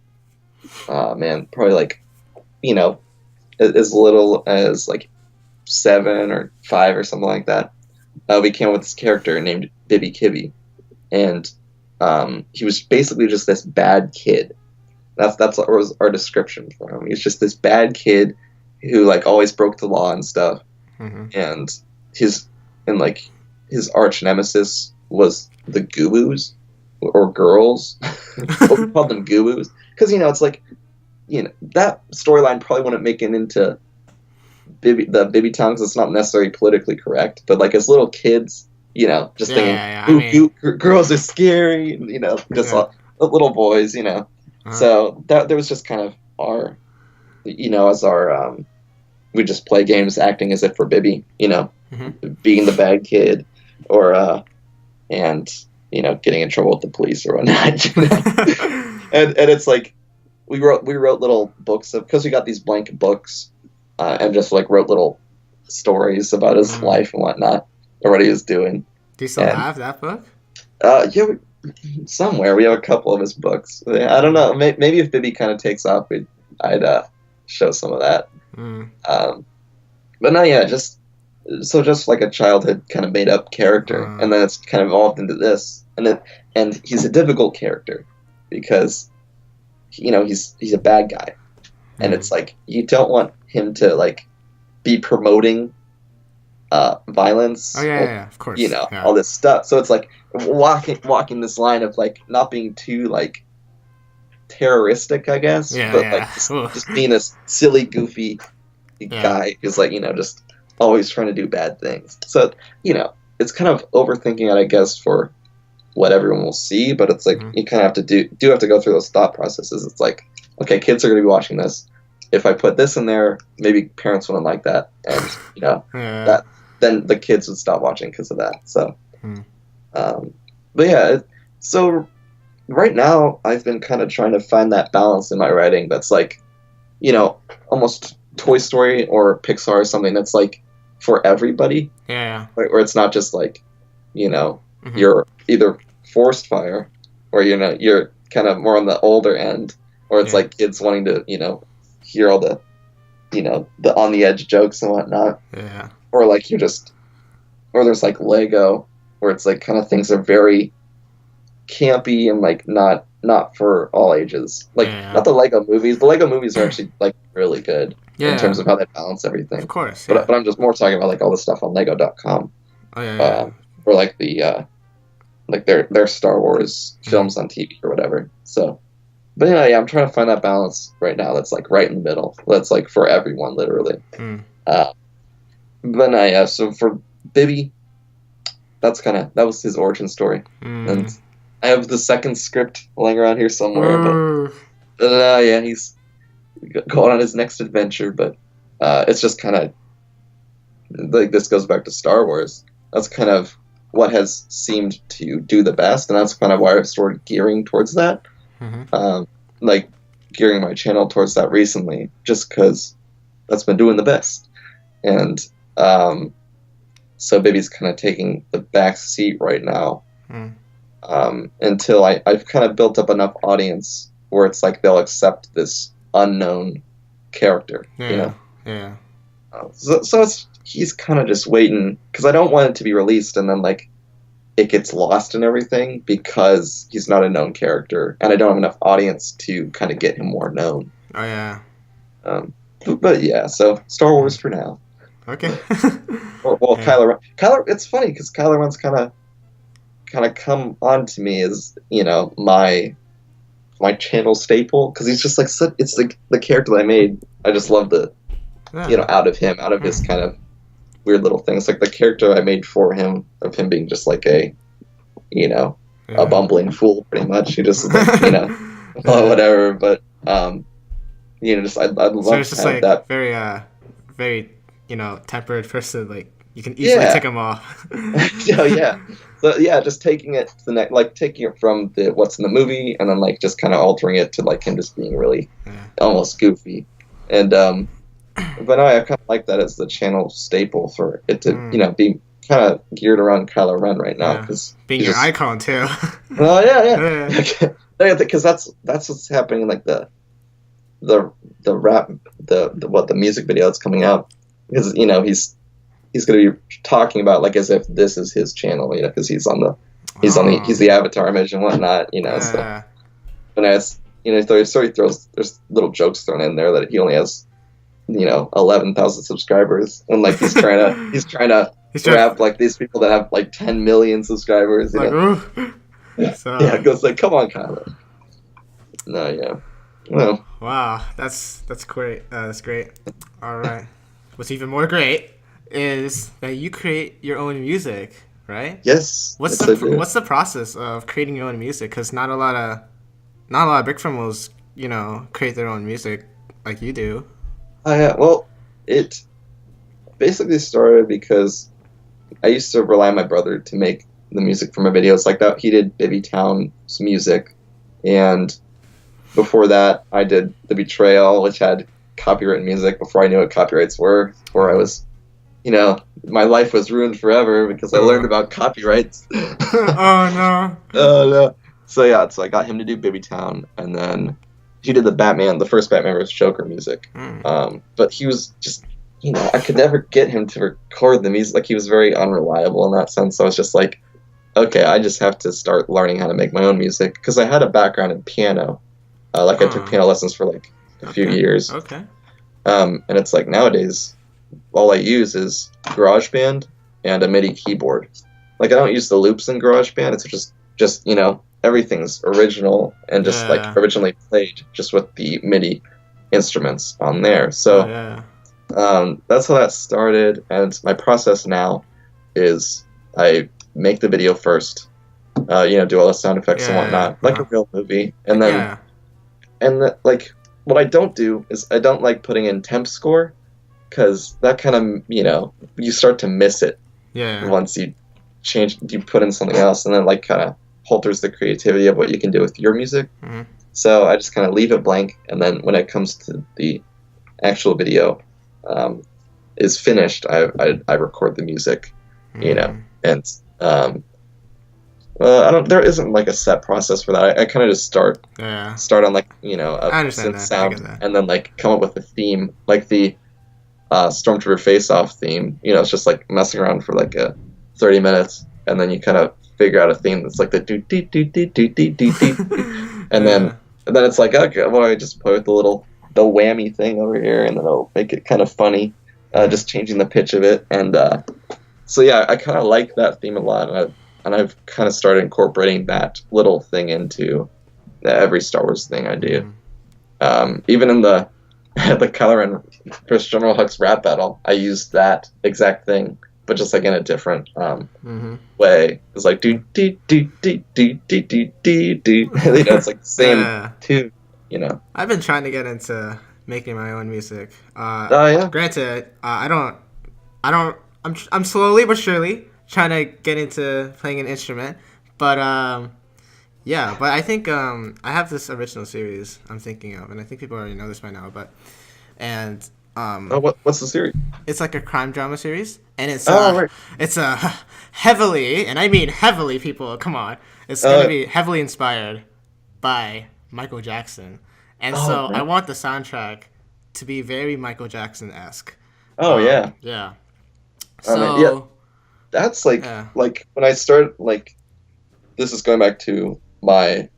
[SPEAKER 2] probably like, as little as like 7 or 5 or something like that, we came up with this character named Bibby Kibby, and he was basically just this bad kid. That's what was our description for him. He was just this bad kid who like always broke the law and stuff, and his arch nemesis was the Goobos, or girls. But we called them Goobos because it's like, that storyline probably wouldn't make it into the Bibby Tongues. It's not necessarily politically correct, but like as little kids, just thinking, girls are scary, just little boys, So that there was just kind of our, as our we just play games acting as if we're Bibby, being the bad kid, or and getting in trouble with the police or whatnot. And it's like we wrote little books because we got these blank books and just like wrote little stories about his life and whatnot, or what he was doing.
[SPEAKER 1] Do you still have that book?
[SPEAKER 2] Yeah, somewhere we have a couple of his books. I don't know. Maybe if Bibby kind of takes off, I'd show some of that. But no, yeah, just like a childhood kind of made up character, and then it's kind of evolved into this, and he's a difficult character because he's a bad guy, and it's like you don't want him to like be promoting violence.
[SPEAKER 1] Oh yeah, of course.
[SPEAKER 2] All this stuff. So it's like walking this line of like not being too like terroristic, I guess, but like just being a silly, goofy guy who's like just always trying to do bad things. So it's kind of overthinking it, I guess, for what everyone will see. But it's like you kind of have to have to go through those thought processes. It's like, okay, kids are going to be watching this. If I put this in there, maybe parents wouldn't like that, and that then the kids would stop watching because of that. So, but yeah, so right now I've been kind of trying to find that balance in my writing. That's like, almost Toy Story or Pixar or something that's like for everybody.
[SPEAKER 1] Yeah.
[SPEAKER 2] Where it's not just like, you're either forced fire, or you're kind of more on the older end, or it's like kids wanting to hear all the the on the edge jokes and whatnot.
[SPEAKER 1] Yeah.
[SPEAKER 2] Or like or there's like Lego, where it's like kind of things are very campy and like not for all ages. Like not the Lego movies. The Lego movies are actually like really good in terms of how they balance everything.
[SPEAKER 1] Of course.
[SPEAKER 2] But I'm just more talking about like all the stuff on Lego.com.
[SPEAKER 1] Oh yeah.
[SPEAKER 2] Or like the like their Star Wars films on TV or whatever. So, but yeah, I'm trying to find that balance right now. That's like right in the middle. That's like for everyone, literally. But yeah. So for Bibby, that was his origin story, and I have the second script laying around here somewhere. But yeah, he's going on his next adventure. But it's just kind of like this goes back to Star Wars. That's kind of what has seemed to do the best, and that's kind of why I've started gearing towards that. Like gearing my channel towards that recently, just because that's been doing the best. And so Bibby's kind of taking the back seat right now, until I've kind of built up enough audience where it's like they'll accept this unknown character,
[SPEAKER 1] Yeah.
[SPEAKER 2] So he's kind of just waiting, because I don't want it to be released and then like it gets lost and everything because he's not a known character, and I don't have enough audience to kind of get him more known.
[SPEAKER 1] Oh yeah.
[SPEAKER 2] But yeah, so Star Wars for now.
[SPEAKER 1] Okay.
[SPEAKER 2] Well, Kylo Ren. It's funny because Kylo Ren's kind of come on to me as my channel staple, because he's just like it's the character that I made. I just love the out of his kind of weird little things, like the character I made for him, of him being just like a bumbling fool, pretty much. He just like, whatever. But just I'd love
[SPEAKER 1] so it's
[SPEAKER 2] to
[SPEAKER 1] just
[SPEAKER 2] have
[SPEAKER 1] like
[SPEAKER 2] that
[SPEAKER 1] very tempered person, like you can easily take him off.
[SPEAKER 2] Yeah. So yeah, just taking it to the next, like taking it from what's in the movie, and then like just kind of altering it to like him just being really almost goofy. And but no, I kind of like that as the channel staple for it to be kind of geared around Kylo Ren right now, because
[SPEAKER 1] being your icon too.
[SPEAKER 2] Oh yeah. Because that's what's happening, like the rap, the music video that's coming out, because he's going to be talking about like as if this is his channel, because he's the avatar image and whatnot, so. And as there's little jokes thrown in there that he only has 11,000 subscribers, and like he's trying to rap like these people that have like 10 million subscribers. So, yeah, it goes like, come on, Kylo. No, yeah. Well.
[SPEAKER 1] Wow, that's great. That's great. All right. What's even more great is that you create your own music, right?
[SPEAKER 2] Yes.
[SPEAKER 1] What's the process of creating your own music? Because not a lot of Brickz create their own music like you do.
[SPEAKER 2] Well, it basically started because I used to rely on my brother to make the music for my videos. Like that, he did Bibby Town's music, and before that, I did The Betrayal, which had copyrighted music before I knew what copyrights were, before I was, my life was ruined forever because I learned about copyrights.
[SPEAKER 1] Oh no.
[SPEAKER 2] Oh no. So yeah, so I got him to do Baby Town, and then he did the first Batman vs. Joker music. But he was just, I could never get him to record the music. Like, he was very unreliable in that sense. So I was just like, okay, I just have to start learning how to make my own music, because I had a background in piano. I took piano lessons for like a few years.
[SPEAKER 1] Okay.
[SPEAKER 2] And it's like, nowadays, all I use is GarageBand and a MIDI keyboard. Like, I don't use the loops in GarageBand. It's just everything's original and just like originally played just with the MIDI instruments on there. So that's how that started. And my process now is I make the video first, do all the sound effects and whatnot, like a real movie, and then like, what I don't do is I don't like putting in temp score, because that kind of, you start to miss it once you put in something else, and then like kind of alters the creativity of what you can do with your music. So I just kind of leave it blank, and then when it comes to the actual video is finished, I record the music, and there isn't like a set process for that. I kind of just start on like, a synth sound, and then like come up with a theme, like the Stormtrooper Face-Off theme. It's just like messing around for like 30 minutes, and then you kind of figure out a theme that's like the do do do do do do do do, and then it's like, okay, well, I just play with the whammy thing over here, and then I'll make it kind of funny, just changing the pitch of it, and so yeah, I kind of like that theme a lot, and I've kind of started incorporating that little thing into every Star Wars thing I do. Even in the Kylo Ren versus General Hux rap battle, I used that exact thing, but just like in a different way. It's like do do do do do do do do do. It's like the same tune.
[SPEAKER 1] I've been trying to get into making my own music. Granted, I'm slowly but surely trying to get into playing an instrument, but but I think I have this original series I'm thinking of, and I think people already know this by now,
[SPEAKER 2] what's the series?
[SPEAKER 1] It's like a crime drama series, and it's
[SPEAKER 2] right.
[SPEAKER 1] It's heavily, and I mean heavily, people, come on, it's gonna be heavily inspired by Michael Jackson, and so I want the soundtrack to be very Michael Jackson-esque.
[SPEAKER 2] Yeah.
[SPEAKER 1] So
[SPEAKER 2] that's like when I started, like, this is going back to my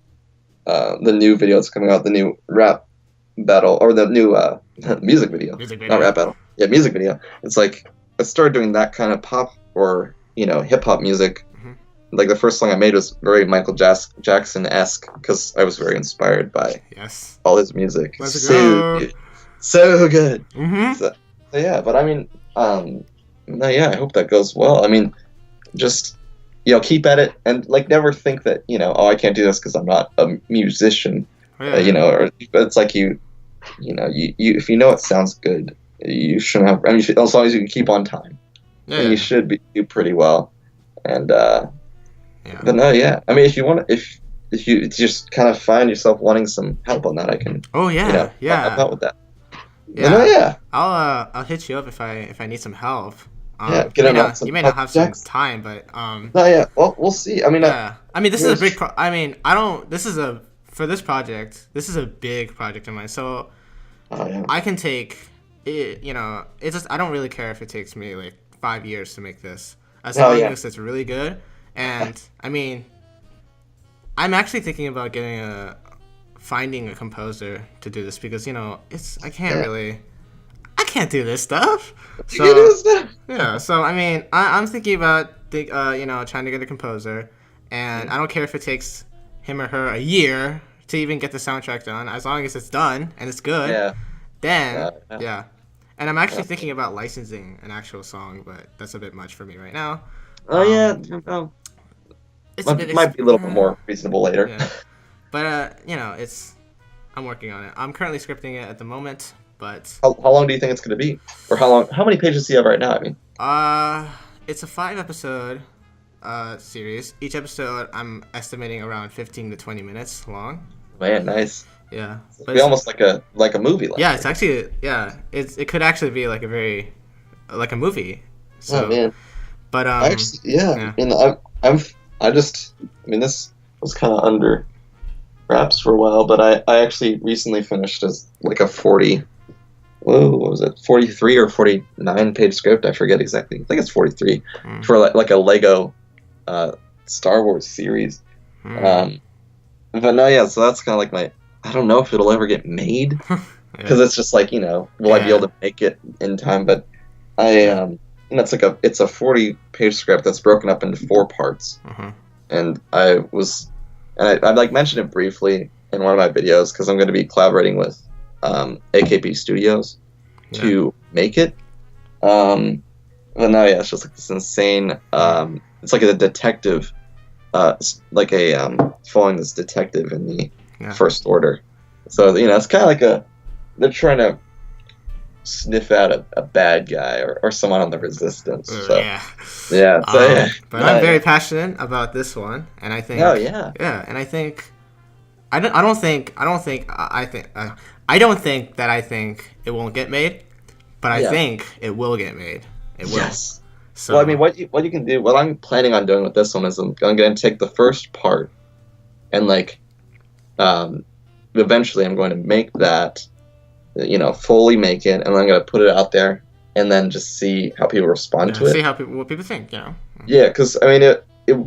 [SPEAKER 2] the new video that's coming out, the new rap battle, or the new music video, not rap battle. Yeah, music video. It's like I started doing that kind of pop or hip hop music. Like, the first song I made was very Michael Jackson-esque, because I was very inspired by all his music. So good. So yeah, but I mean, I hope that goes well. I mean, just keep at it, and like, never think that I can't do this because I'm not a musician. Or it's like you if you know it sounds good, you shouldn't have. I mean, as long as you can keep on time, then you should do pretty well. And but no, I mean, if you just kind of find yourself wanting some help on that, I can. Help out with that.
[SPEAKER 1] I'll hit you up if I need some help.
[SPEAKER 2] You
[SPEAKER 1] may not have some time, but
[SPEAKER 2] well, we'll see. I mean,
[SPEAKER 1] I mean, this is a big. For this project, this is a big project of mine. So I can take it. It's just, I don't really care if it takes me like 5 years to make this, as long as it's really good. And I mean, I'm actually thinking about finding a composer to do this, because I can't do this stuff. So I mean, I'm thinking about trying to get a composer, and I don't care if it takes him or her a year to even get the soundtrack done, as long as it's done and it's good. And I'm actually thinking about licensing an actual song, but that's a bit much for me right now. It might be a little bit more reasonable later. But I'm working on it. I'm currently scripting it at the moment, but
[SPEAKER 2] how long do you think it's going to be, or how many pages do you have right now? I mean,
[SPEAKER 1] it's a 5-episode series. Each episode I'm estimating around 15 to 20 minutes long.
[SPEAKER 2] Man, nice.
[SPEAKER 1] Yeah.
[SPEAKER 2] It'd be almost like a movie.
[SPEAKER 1] Yeah, it's actually it could actually be like a movie. So,
[SPEAKER 2] oh man,
[SPEAKER 1] but
[SPEAKER 2] actually,
[SPEAKER 1] yeah.
[SPEAKER 2] and I mean, this was kind of under wraps for a while, but I actually recently finished as like a 40. Whoa, what was it? 43 or 49 page script? I forget exactly. I think it's 43 for like a Lego Star Wars series. But no, yeah. So that's kind of like my. I don't know if it'll ever get made because it's just like will I be able to make it in time? But it's a 40-page script that's broken up into 4 parts, and I like mentioned it briefly in one of my videos because I'm going to be collaborating with AKP Studios to make it. But no, yeah, it's just like this insane. It's like a detective, following this detective in the First Order. So it's kind of like they're trying to sniff out a bad guy or someone on the resistance. So,
[SPEAKER 1] But I'm very passionate about this one, and I think.
[SPEAKER 2] Oh yeah.
[SPEAKER 1] Yeah, and I think. I don't think it won't get made, but I think it will get made. It will.
[SPEAKER 2] Yes.
[SPEAKER 1] So,
[SPEAKER 2] well, I mean, what you can do, what I'm planning on doing with this one is I'm going to take the first part, and eventually I'm going to make that, fully make it, and then I'm going to put it out there, and then just see how people respond to it.
[SPEAKER 1] See what people think.
[SPEAKER 2] Yeah, because I mean,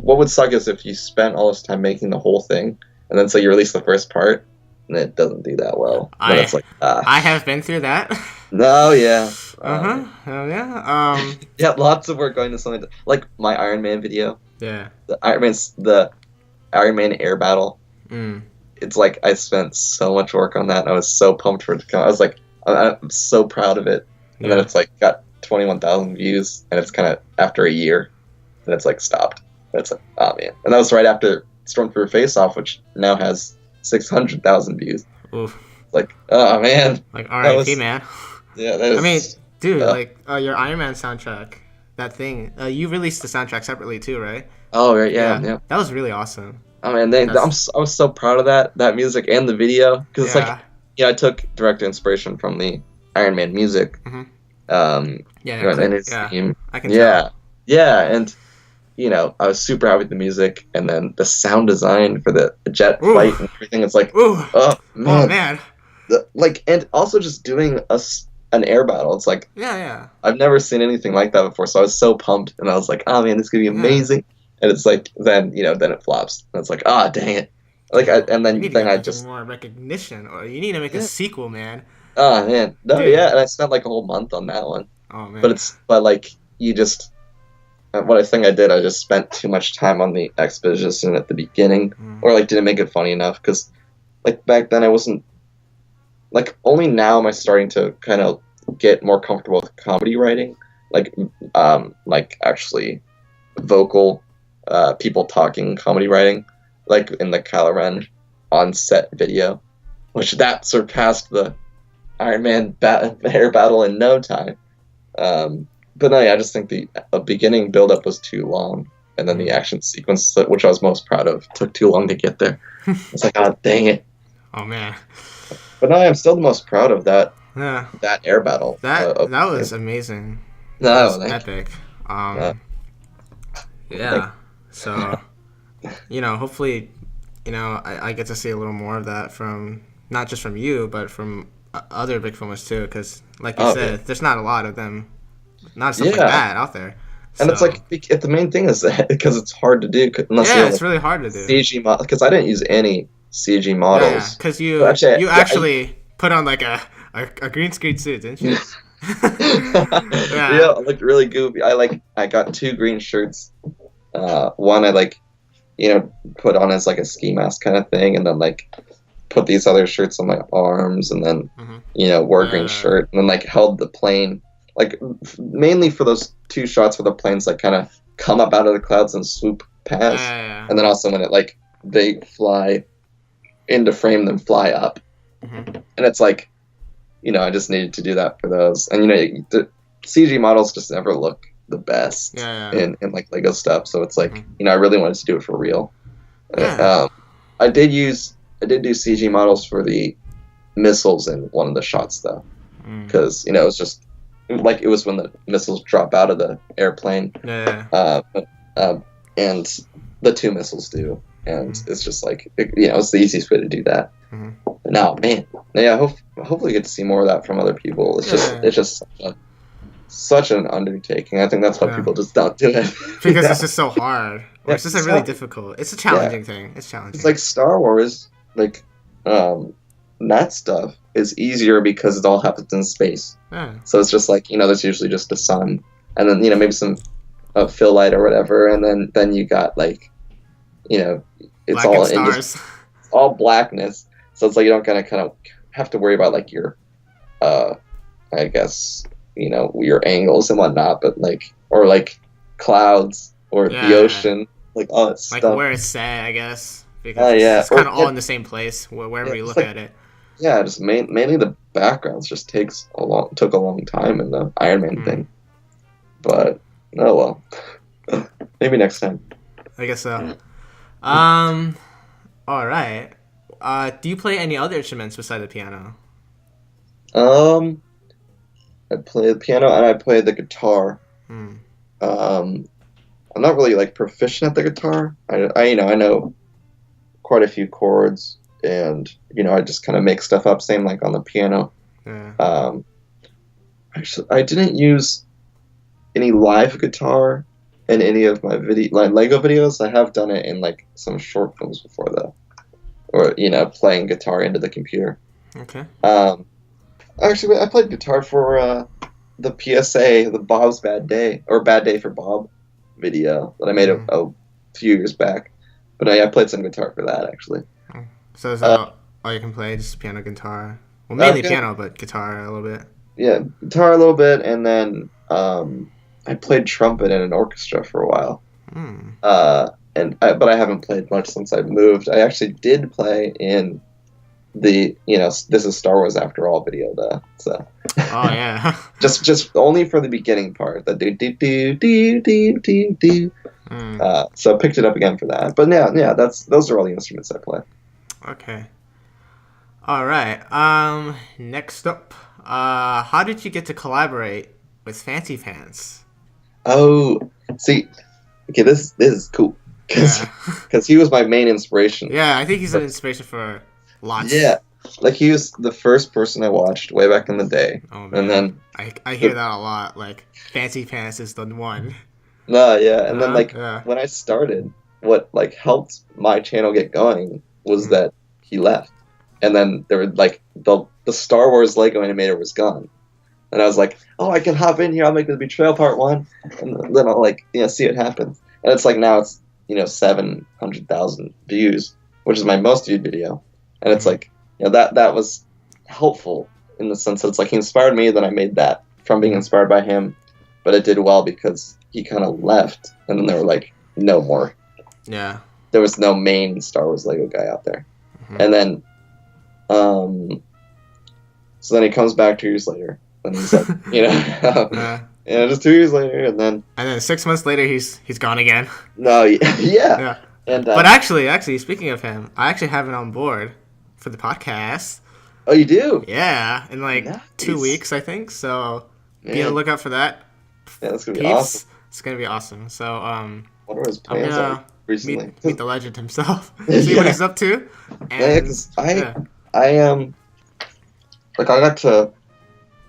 [SPEAKER 2] what would suck is if you spent all this time making the whole thing, and then so you release the first part, and it doesn't do that well. It's like,
[SPEAKER 1] I have been through that.
[SPEAKER 2] No, yeah.
[SPEAKER 1] Oh yeah.
[SPEAKER 2] Yeah, lots of work going into something like my Iron Man video.
[SPEAKER 1] Yeah.
[SPEAKER 2] The Iron Man air battle. It's like I spent so much work on that, and I was so pumped for it to come. I was like, I'm so proud of it. And then it's like got 21,000 views, and it's kind of after a year, and it's like stopped. And it's like, oh man. And that was right after Stormtrooper Face Off, which now has 600,000 views.
[SPEAKER 1] Oof.
[SPEAKER 2] Like, oh man.
[SPEAKER 1] Like R.I.P. man.
[SPEAKER 2] Yeah, that is.
[SPEAKER 1] I mean, dude, your Iron Man soundtrack, that thing. You released the soundtrack separately too, right?
[SPEAKER 2] Oh right, yeah.
[SPEAKER 1] That was really awesome.
[SPEAKER 2] Oh man, I was so proud of that music and the video because it's like, I took direct inspiration from the Iron Man music. And his theme. I can tell. Yeah, and I was super happy with the music, and then the sound design for the jet fight and everything. It's like, oh man. And also just doing an air battle. It's like, I've never seen anything like that before, so I was so pumped, and I was like, oh man, this is gonna be amazing. And it's like, then it flops, and it's like, dang it. I just
[SPEAKER 1] more recognition, or you need to make a sequel, man.
[SPEAKER 2] Oh man, no, dude. Yeah, and I spent like a whole month on that one.
[SPEAKER 1] Oh man,
[SPEAKER 2] what I think I did, I just spent too much time on the exposition at the beginning, or didn't make it funny enough, because back then I wasn't. Only now am I starting to kind of get more comfortable with comedy writing, actually vocal, people talking comedy writing, like in the Kylo Ren on-set video, which that surpassed the Iron Man hair battle in no time. But no, I just think the beginning build-up was too long, and then the action sequence, which I was most proud of, took too long to get there. It's like, dang it.
[SPEAKER 1] Oh man.
[SPEAKER 2] But no, I'm still the most proud of that. Yeah. That air battle.
[SPEAKER 1] That was amazing.
[SPEAKER 2] That
[SPEAKER 1] was epic. So, hopefully, I get to see a little more of that from not just from you, but from other big filmers too. Because, like you said, there's not a lot of them, not stuff like that out there.
[SPEAKER 2] And it's like the main thing is that because it's hard to do.
[SPEAKER 1] It's really hard to do.
[SPEAKER 2] CG models, because I didn't use any CG models.
[SPEAKER 1] Because you actually put on like a green screen suit, didn't you?
[SPEAKER 2] Yeah, it looked really goofy. I got 2 green shirts. One I put on as like a ski mask kind of thing, and then put these other shirts on my arms, and then wore a green shirt, and then held the plane mainly for those 2 shots where the planes kind of come up out of the clouds and swoop past, and then also when it they fly into frame, then fly up, and it's I just needed to do that for those, and the CG models just never look the best in Lego stuff, so it's I really wanted to do it for real. I did use I did do CG models for the missiles in one of the shots though, because it was just like it was when the missiles drop out of the airplane.
[SPEAKER 1] Yeah.
[SPEAKER 2] And the 2 missiles do, and it's just like it's the easiest way to do that. But now, man, yeah, hopefully get to see more of that from other people. It's just such an undertaking. I think that's why people just don't do it
[SPEAKER 1] because it's just so hard. Or it's just really difficult. It's a challenging thing. It's challenging.
[SPEAKER 2] It's like Star Wars, like that stuff is easier because it all happens in space.
[SPEAKER 1] Yeah.
[SPEAKER 2] So it's just like there's usually just a sun, and then maybe some fill light or whatever, and then you got like it's all blackness. So it's like you don't kind of have to worry about like your I guess your angles and whatnot, but like or like clouds or the ocean, like all that stuff.
[SPEAKER 1] Like where it's set, I guess, because it's kind of all in the same place wherever you look at it.
[SPEAKER 2] Yeah, just mainly the backgrounds just took a long time in the Iron Man thing, but oh well, maybe next time.
[SPEAKER 1] I guess so. All right. Do you play any other instruments besides the piano?
[SPEAKER 2] I play the piano and I play the guitar. I'm not really like proficient at the guitar. I know quite a few chords, and I just kind of make stuff up. Same like on the piano. Yeah. Actually, I didn't use any live guitar in any of my Lego videos. I have done it in like some short films before though, or playing guitar into the computer.
[SPEAKER 1] Okay.
[SPEAKER 2] Actually, I played guitar for the PSA, the Bob's Bad Day or Bad Day for Bob video that I made a few years back. But I played some guitar for that actually.
[SPEAKER 1] So is that all you can play? Just piano, guitar? Well, mainly piano, but guitar a little bit.
[SPEAKER 2] Yeah, guitar a little bit, and then I played trumpet in an orchestra for a while. But I haven't played much since I moved. I actually did play in the This Is Star Wars After All video though. So
[SPEAKER 1] oh yeah.
[SPEAKER 2] just only for the beginning part. The do do do do do do do. So I picked it up again for that. But yeah, those are all the instruments I play.
[SPEAKER 1] Okay. All right. Next up, how did you get to collaborate with Fancy Pants?
[SPEAKER 2] Oh, see, okay, this is cool because he was my main inspiration.
[SPEAKER 1] Yeah, I think he's an inspiration for lots.
[SPEAKER 2] Yeah, like he was the first person I watched way back in the day.
[SPEAKER 1] Oh man, and then I hear that a lot. Like Fancy Pants is the one.
[SPEAKER 2] No, yeah, and then when I started, what like helped my channel get going was that he left, and then there were like the Star Wars Lego animator was gone, and I was like, oh, I can hop in here. I'll make the Betrayal Part 1, and then I'll like see what happens. And it's like now it's 700,000 views, which is my most viewed video, and it's like that was helpful in the sense that it's like he inspired me, then I made that from being inspired by him, but it did well because he kind of left, and then there were like no more.
[SPEAKER 1] Yeah.
[SPEAKER 2] There was no main Star Wars Lego guy out there. And then, so then he comes back 2 years later, and he's like, just 2 years later, and then
[SPEAKER 1] 6 months later, he's gone again.
[SPEAKER 2] No, yeah. And
[SPEAKER 1] but actually, speaking of him, I actually have him on board for the podcast.
[SPEAKER 2] Oh, you do?
[SPEAKER 1] Yeah, in like 2 weeks, I think. So be on the lookout for that.
[SPEAKER 2] Yeah, that's gonna be awesome.
[SPEAKER 1] It's gonna be awesome. So
[SPEAKER 2] what are his plans are recently?
[SPEAKER 1] Meet the legend himself. See what he's up to. And,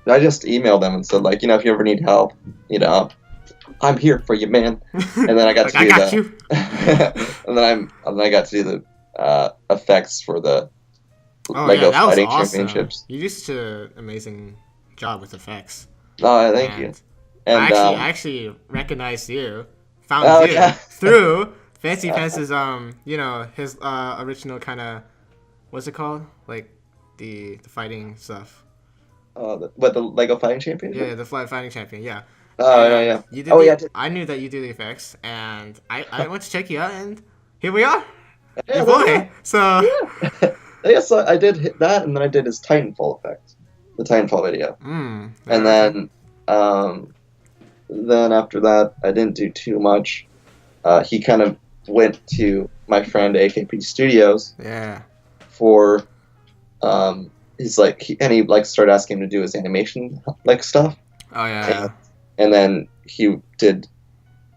[SPEAKER 2] I just emailed them and said like, if you ever need help, I'm here for you, man. And then I got to do and then I got to do the effects for the Lego Fighting Championships.
[SPEAKER 1] You did such an amazing job with effects.
[SPEAKER 2] Oh, thank you. And
[SPEAKER 1] I actually recognized you, found you through Fancy Pants' his original kind of, what's it called? Like the fighting stuff.
[SPEAKER 2] The Lego Fighting Champion?
[SPEAKER 1] Yeah, the Fighting Champion. Yeah.
[SPEAKER 2] Yeah.
[SPEAKER 1] You did I knew that you do the effects, and I went to check you out, and here we are.
[SPEAKER 2] Yeah,
[SPEAKER 1] boy. So.
[SPEAKER 2] Yeah, so I did hit that, and then I did his Titanfall effect, the Titanfall video. And then after that, I didn't do too much. He kind of went to my friend AKP Studios.
[SPEAKER 1] Yeah.
[SPEAKER 2] for he's like he like started asking him to do his animation like stuff.
[SPEAKER 1] Oh yeah.
[SPEAKER 2] And then he did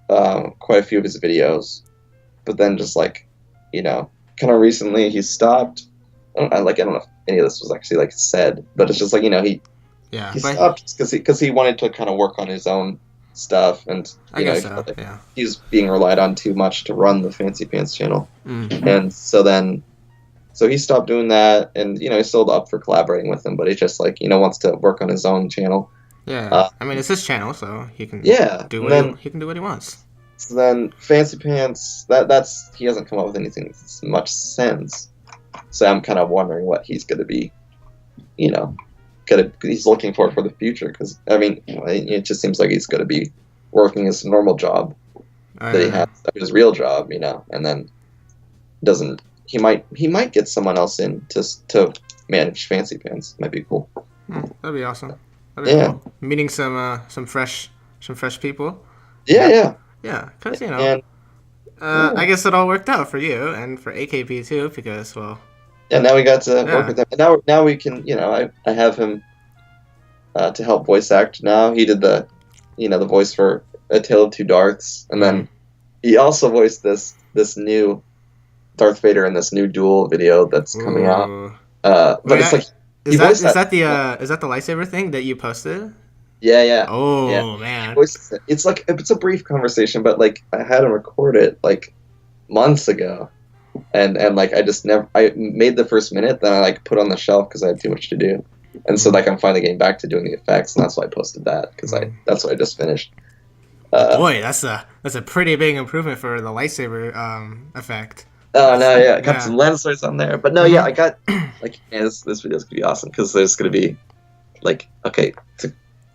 [SPEAKER 2] quite a few of his videos, but then just like, you know, kind of recently he stopped. I don't know if any of this was actually like said, but it's just like, you know, he stopped because he wanted to kind of work on his own stuff, and you know, he was being relied on too much to run the Fancy Pants channel, and so he stopped doing that, and you know, he's still up for collaborating with him, but he just like, you know, wants to work on his own channel.
[SPEAKER 1] Yeah, I mean, it's his channel, so he can do what he wants.
[SPEAKER 2] So then Fancy Pants, that's he hasn't come up with anything that's much sense. So I'm kind of wondering what he's going to be, you know, he's looking for the future, because I mean, you know, it just seems like he's going to be working his normal job that he has, his real job, you know, and then he might get someone else in to manage Fancy Pants. Might be cool.
[SPEAKER 1] That'd be awesome. That'd be cool. Meeting some fresh people.
[SPEAKER 2] Yeah.
[SPEAKER 1] Yeah, because you know, I guess it all worked out for you and for AKB too, because
[SPEAKER 2] yeah, now we got to work with him, and now we can, you know, I have him to help voice act. Now he did the voice for A Tale of Two Darths, and then he also voiced this new Darth Vader in this new Duel video that's coming out. But it's like
[SPEAKER 1] is that the lightsaber thing that you posted?
[SPEAKER 2] Yeah.
[SPEAKER 1] Oh man.
[SPEAKER 2] It's like it's a brief conversation, but like I had him record it like months ago, and like I made the first minute, then I like put on the shelf because I had too much to do, and so like I'm finally getting back to doing the effects, and that's why I posted that, because that's what I just finished.
[SPEAKER 1] Boy, that's a pretty big improvement for the lightsaber effect.
[SPEAKER 2] Oh no, yeah, I got some lens flares on there, but no, yeah, I got like this video's gonna be awesome because there's gonna be like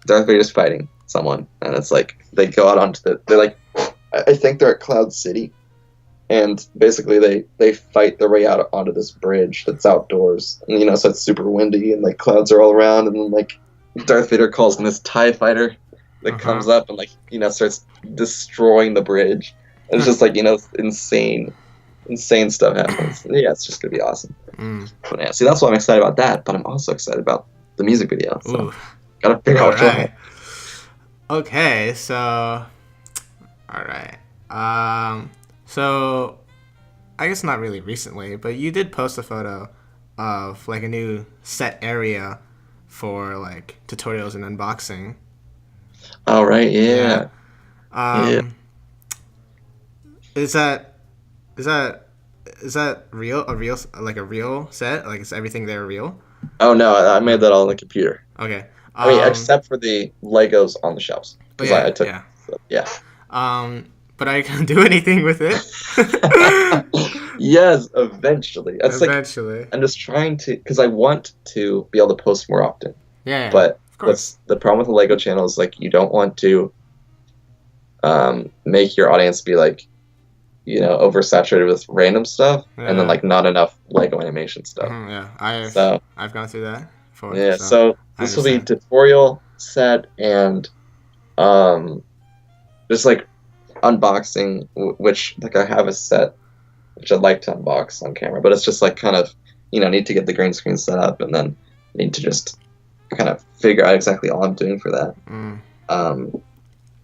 [SPEAKER 2] Darth Vader's fighting someone, and it's like they go out onto they're like, I think they're at Cloud City, and basically they fight their way out onto this bridge that's outdoors, and you know, so it's super windy and like clouds are all around, and then like Darth Vader calls in this TIE fighter that comes up and like, you know, starts destroying the bridge, and it's just like, you know, insane stuff happens. Yeah, it's just gonna be awesome. But yeah, see, that's why I'm excited about that, but I'm also excited about the music video. So.
[SPEAKER 1] Ooh.
[SPEAKER 2] Gotta figure out
[SPEAKER 1] right. Okay, so all right. So I guess not really recently, but you did post a photo of like a new set area for like tutorials and unboxing.
[SPEAKER 2] All right, yeah.
[SPEAKER 1] Is that real? A real set? Like, is everything there real?
[SPEAKER 2] Oh no, I made that all on the computer.
[SPEAKER 1] Okay.
[SPEAKER 2] I mean, except for the Legos on the shelves. I took.
[SPEAKER 1] But I can't do anything with it.
[SPEAKER 2] Yes, eventually.
[SPEAKER 1] Eventually.
[SPEAKER 2] I'm just trying to, because I want to be able to post more often.
[SPEAKER 1] Yeah.
[SPEAKER 2] But the problem with the Lego channel is like you don't want to make your audience be like, you know, oversaturated with random stuff, and then like not enough Lego animation stuff.
[SPEAKER 1] I've gone through that.
[SPEAKER 2] So this will be tutorial set and just like unboxing, which like I have a set which I'd like to unbox on camera, but it's just like kind of, you know, need to get the green screen set up, and then need to just kind of figure out exactly all I'm doing for that.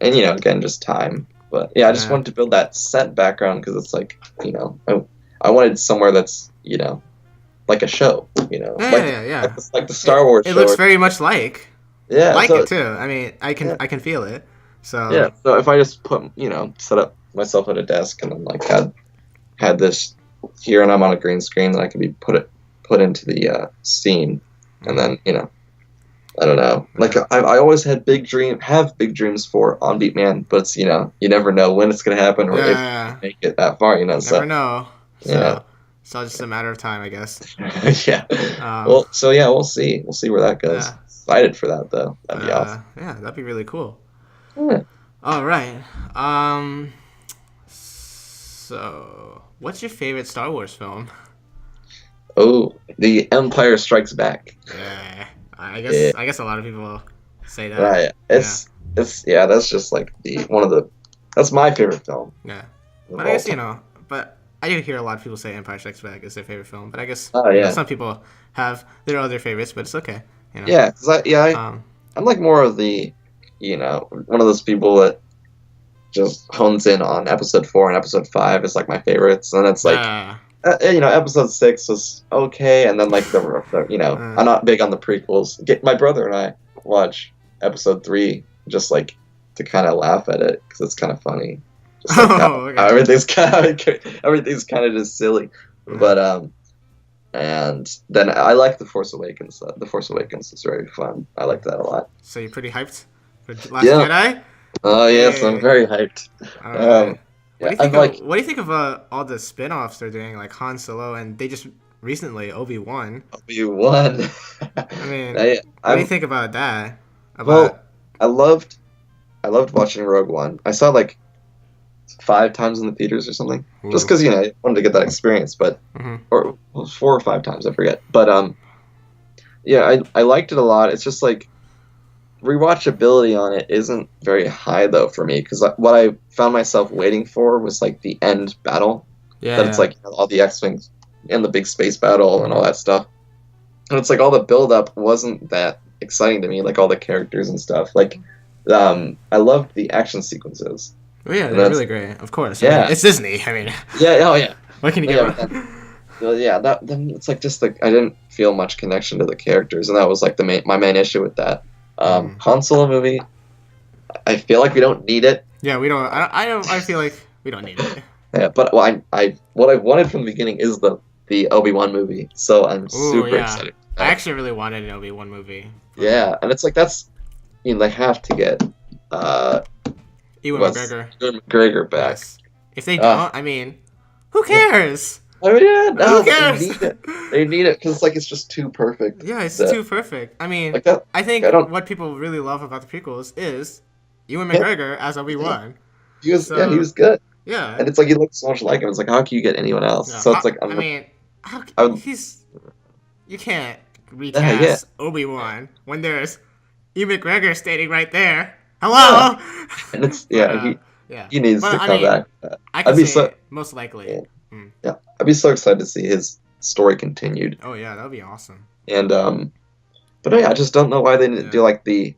[SPEAKER 2] And you know, again, just time. But yeah, I just wanted to build that set background because it's like, you know, I wanted somewhere that's, you know, like a show, you know, like the Star Wars show.
[SPEAKER 1] It looks very much like it too. I mean, I can feel it. So
[SPEAKER 2] yeah, so if I just put, you know, set up myself at a desk and then like had this here, and I'm on a green screen, then I could be put into the scene, and then, you know, I don't know. Like I always had big dreams for Onbeatman, but it's, you know, you never know when it's gonna happen or if you make it that far, you know.
[SPEAKER 1] Never know. So,
[SPEAKER 2] yeah.
[SPEAKER 1] So it's just a matter of time, I guess.
[SPEAKER 2] Yeah. We'll see. We'll see where that goes. Yeah. Excited for that though. That'd be awesome.
[SPEAKER 1] Yeah, that'd be really cool.
[SPEAKER 2] Yeah.
[SPEAKER 1] All right. So, what's your favorite Star Wars film?
[SPEAKER 2] Oh, The Empire Strikes Back.
[SPEAKER 1] Yeah. I guess a lot of people say that.
[SPEAKER 2] Right. It's that's just like that's my favorite film.
[SPEAKER 1] Yeah. But I guess, you know, but I do hear a lot of people say Empire Strikes Back is their favorite film, but I guess some people have their other favorites, but it's okay.
[SPEAKER 2] Yeah, I'm like more of the, one of those people that just hones in on episode 4 and episode 5 is like my favorites, and it's like, episode 6 was okay, and then like I'm not big on the prequels. My brother and I watch episode 3 just like to kind of laugh at it because it's kind of funny. Just like how everything's kind of just silly, but and then I like The Force Awakens. The Force Awakens is very fun. I like that a lot.
[SPEAKER 1] So you're pretty hyped for Last Jedi?
[SPEAKER 2] Oh yes, I'm very hyped.
[SPEAKER 1] Right. What do you think of all the spin-offs they're doing, like Han Solo, and they just recently Obi-Wan?
[SPEAKER 2] Obi-Wan.
[SPEAKER 1] I mean, what do you think about that?
[SPEAKER 2] I loved watching Rogue One. I saw like 5 times in the theaters or something, just because I wanted to get that experience. But or 4 or 5 times, I forget. But I liked it a lot. It's just like rewatchability on it isn't very high though for me, because what I found myself waiting for was like the end battle. It's like all the X-Wings and the big space battle and all that stuff. And it's like all the build-up wasn't that exciting to me, like all the characters and stuff. Like, I loved the action sequences.
[SPEAKER 1] Oh yeah, they're really great. Of course.
[SPEAKER 2] Yeah,
[SPEAKER 1] I mean, it's Disney. I mean.
[SPEAKER 2] Yeah. Oh yeah.
[SPEAKER 1] What can you get?
[SPEAKER 2] Then it's like just like I didn't feel much connection to the characters, and that was like my main issue with that. Han Solo movie, I feel like we don't need it.
[SPEAKER 1] Yeah, we don't. I feel like we don't need it.
[SPEAKER 2] Yeah, but what I wanted from the beginning is the Obi-Wan movie, so I'm super excited.
[SPEAKER 1] I actually really wanted an Obi-Wan movie.
[SPEAKER 2] Yeah, and it's like they have to get
[SPEAKER 1] Ewan
[SPEAKER 2] McGregor back. Yes.
[SPEAKER 1] If they don't, I mean, who cares?
[SPEAKER 2] I mean, who cares? They need it because it's just too perfect.
[SPEAKER 1] Yeah, it's too perfect. I mean, I think what people really love about the prequels is Ewan McGregor as Obi-Wan.
[SPEAKER 2] He was good.
[SPEAKER 1] Yeah,
[SPEAKER 2] and it's like he looks so much like him. It's like, how can you get anyone else?
[SPEAKER 1] Yeah.
[SPEAKER 2] So it's like,
[SPEAKER 1] you can't recast Obi-Wan when there's Ewan McGregor standing right there. Hello.
[SPEAKER 2] And it's he needs to come back.
[SPEAKER 1] I can say most likely.
[SPEAKER 2] Yeah, I'd be so excited to see his story continued.
[SPEAKER 1] Oh yeah, that would be awesome.
[SPEAKER 2] And but I just don't know why they didn't do like the,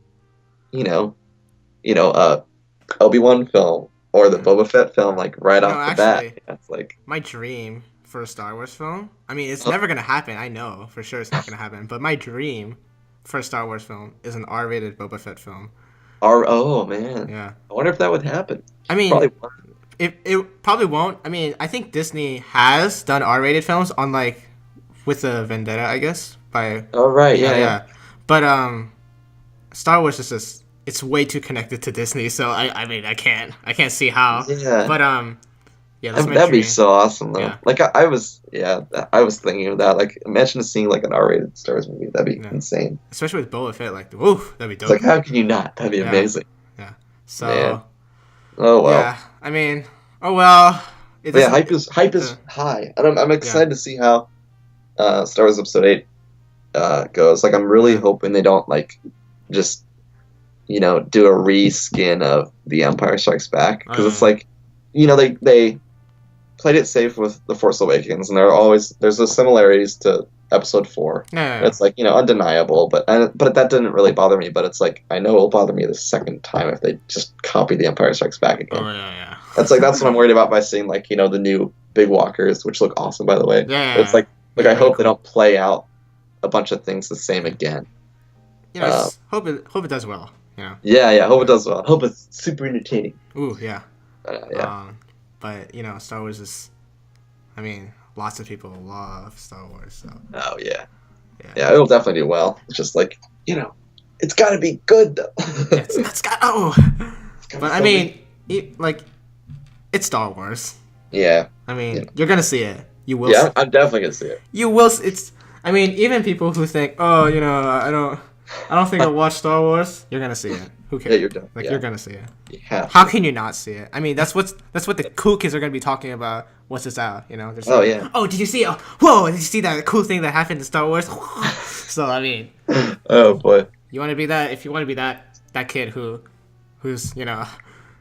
[SPEAKER 2] Obi-Wan film or the Boba Fett film like right off the bat. It's like
[SPEAKER 1] my dream for a Star Wars film. I mean, it's never gonna happen. I know for sure it's not gonna happen. But my dream for a Star Wars film is an R-rated Boba Fett film.
[SPEAKER 2] Oh man.
[SPEAKER 1] Yeah.
[SPEAKER 2] I wonder if that would happen.
[SPEAKER 1] I mean, it probably won't. I mean, I think Disney has done R-rated films on like with a Vendetta, I guess.
[SPEAKER 2] Oh right, yeah.
[SPEAKER 1] But Star Wars is just it's way too connected to Disney, so I mean I can't see how.
[SPEAKER 2] Yeah.
[SPEAKER 1] But
[SPEAKER 2] that'd be so awesome though. Yeah. Like I was thinking of that. Like imagine seeing like an R-rated Star Wars movie. That'd be insane.
[SPEAKER 1] Especially with Boba Fett, like woo, that'd be dope.
[SPEAKER 2] It's like how can you not? That'd be amazing.
[SPEAKER 1] Yeah. So.
[SPEAKER 2] Man. Oh well.
[SPEAKER 1] Yeah. I mean, oh well.
[SPEAKER 2] Hype is high, and I'm excited to see how Star Wars Episode 8 goes. Like I'm really hoping they don't like just do a reskin of The Empire Strikes Back, because it's like they played it safe with The Force Awakens, and there's the similarities to Episode 4.
[SPEAKER 1] Yeah.
[SPEAKER 2] It's like undeniable, but that didn't really bother me. But it's like I know it'll bother me the second time if they just copy The Empire Strikes Back again.
[SPEAKER 1] Oh yeah.
[SPEAKER 2] That's what I'm worried about by seeing the new big walkers, which look awesome by the way.
[SPEAKER 1] Yeah.
[SPEAKER 2] It's like I hope they don't play out a bunch of things the same again.
[SPEAKER 1] Hope it does well.
[SPEAKER 2] Yeah. I hope it does well. I hope it's super entertaining.
[SPEAKER 1] Ooh yeah.
[SPEAKER 2] Yeah.
[SPEAKER 1] But Star Wars is, I mean, lots of people love Star Wars. So.
[SPEAKER 2] Oh yeah. Yeah, it'll definitely do well. It's just it's got to be good though.
[SPEAKER 1] it's got But I mean, it's Star Wars.
[SPEAKER 2] Yeah.
[SPEAKER 1] I mean, you're gonna see it. You will.
[SPEAKER 2] Yeah, I'm definitely gonna see it.
[SPEAKER 1] You will. I mean, even people who think, I don't think I'll watch Star Wars. You're gonna see it. Who cares?
[SPEAKER 2] Yeah, you're done.
[SPEAKER 1] You're gonna see it.
[SPEAKER 2] Yeah.
[SPEAKER 1] How can you not see it? I mean, that's what the cool kids are gonna be talking about. Once it's out,
[SPEAKER 2] yeah.
[SPEAKER 1] Oh, did you see? Whoa! Did you see that cool thing that happened in Star Wars? So I mean.
[SPEAKER 2] Oh boy.
[SPEAKER 1] You want to be that? If you want to be that kid who's
[SPEAKER 2] out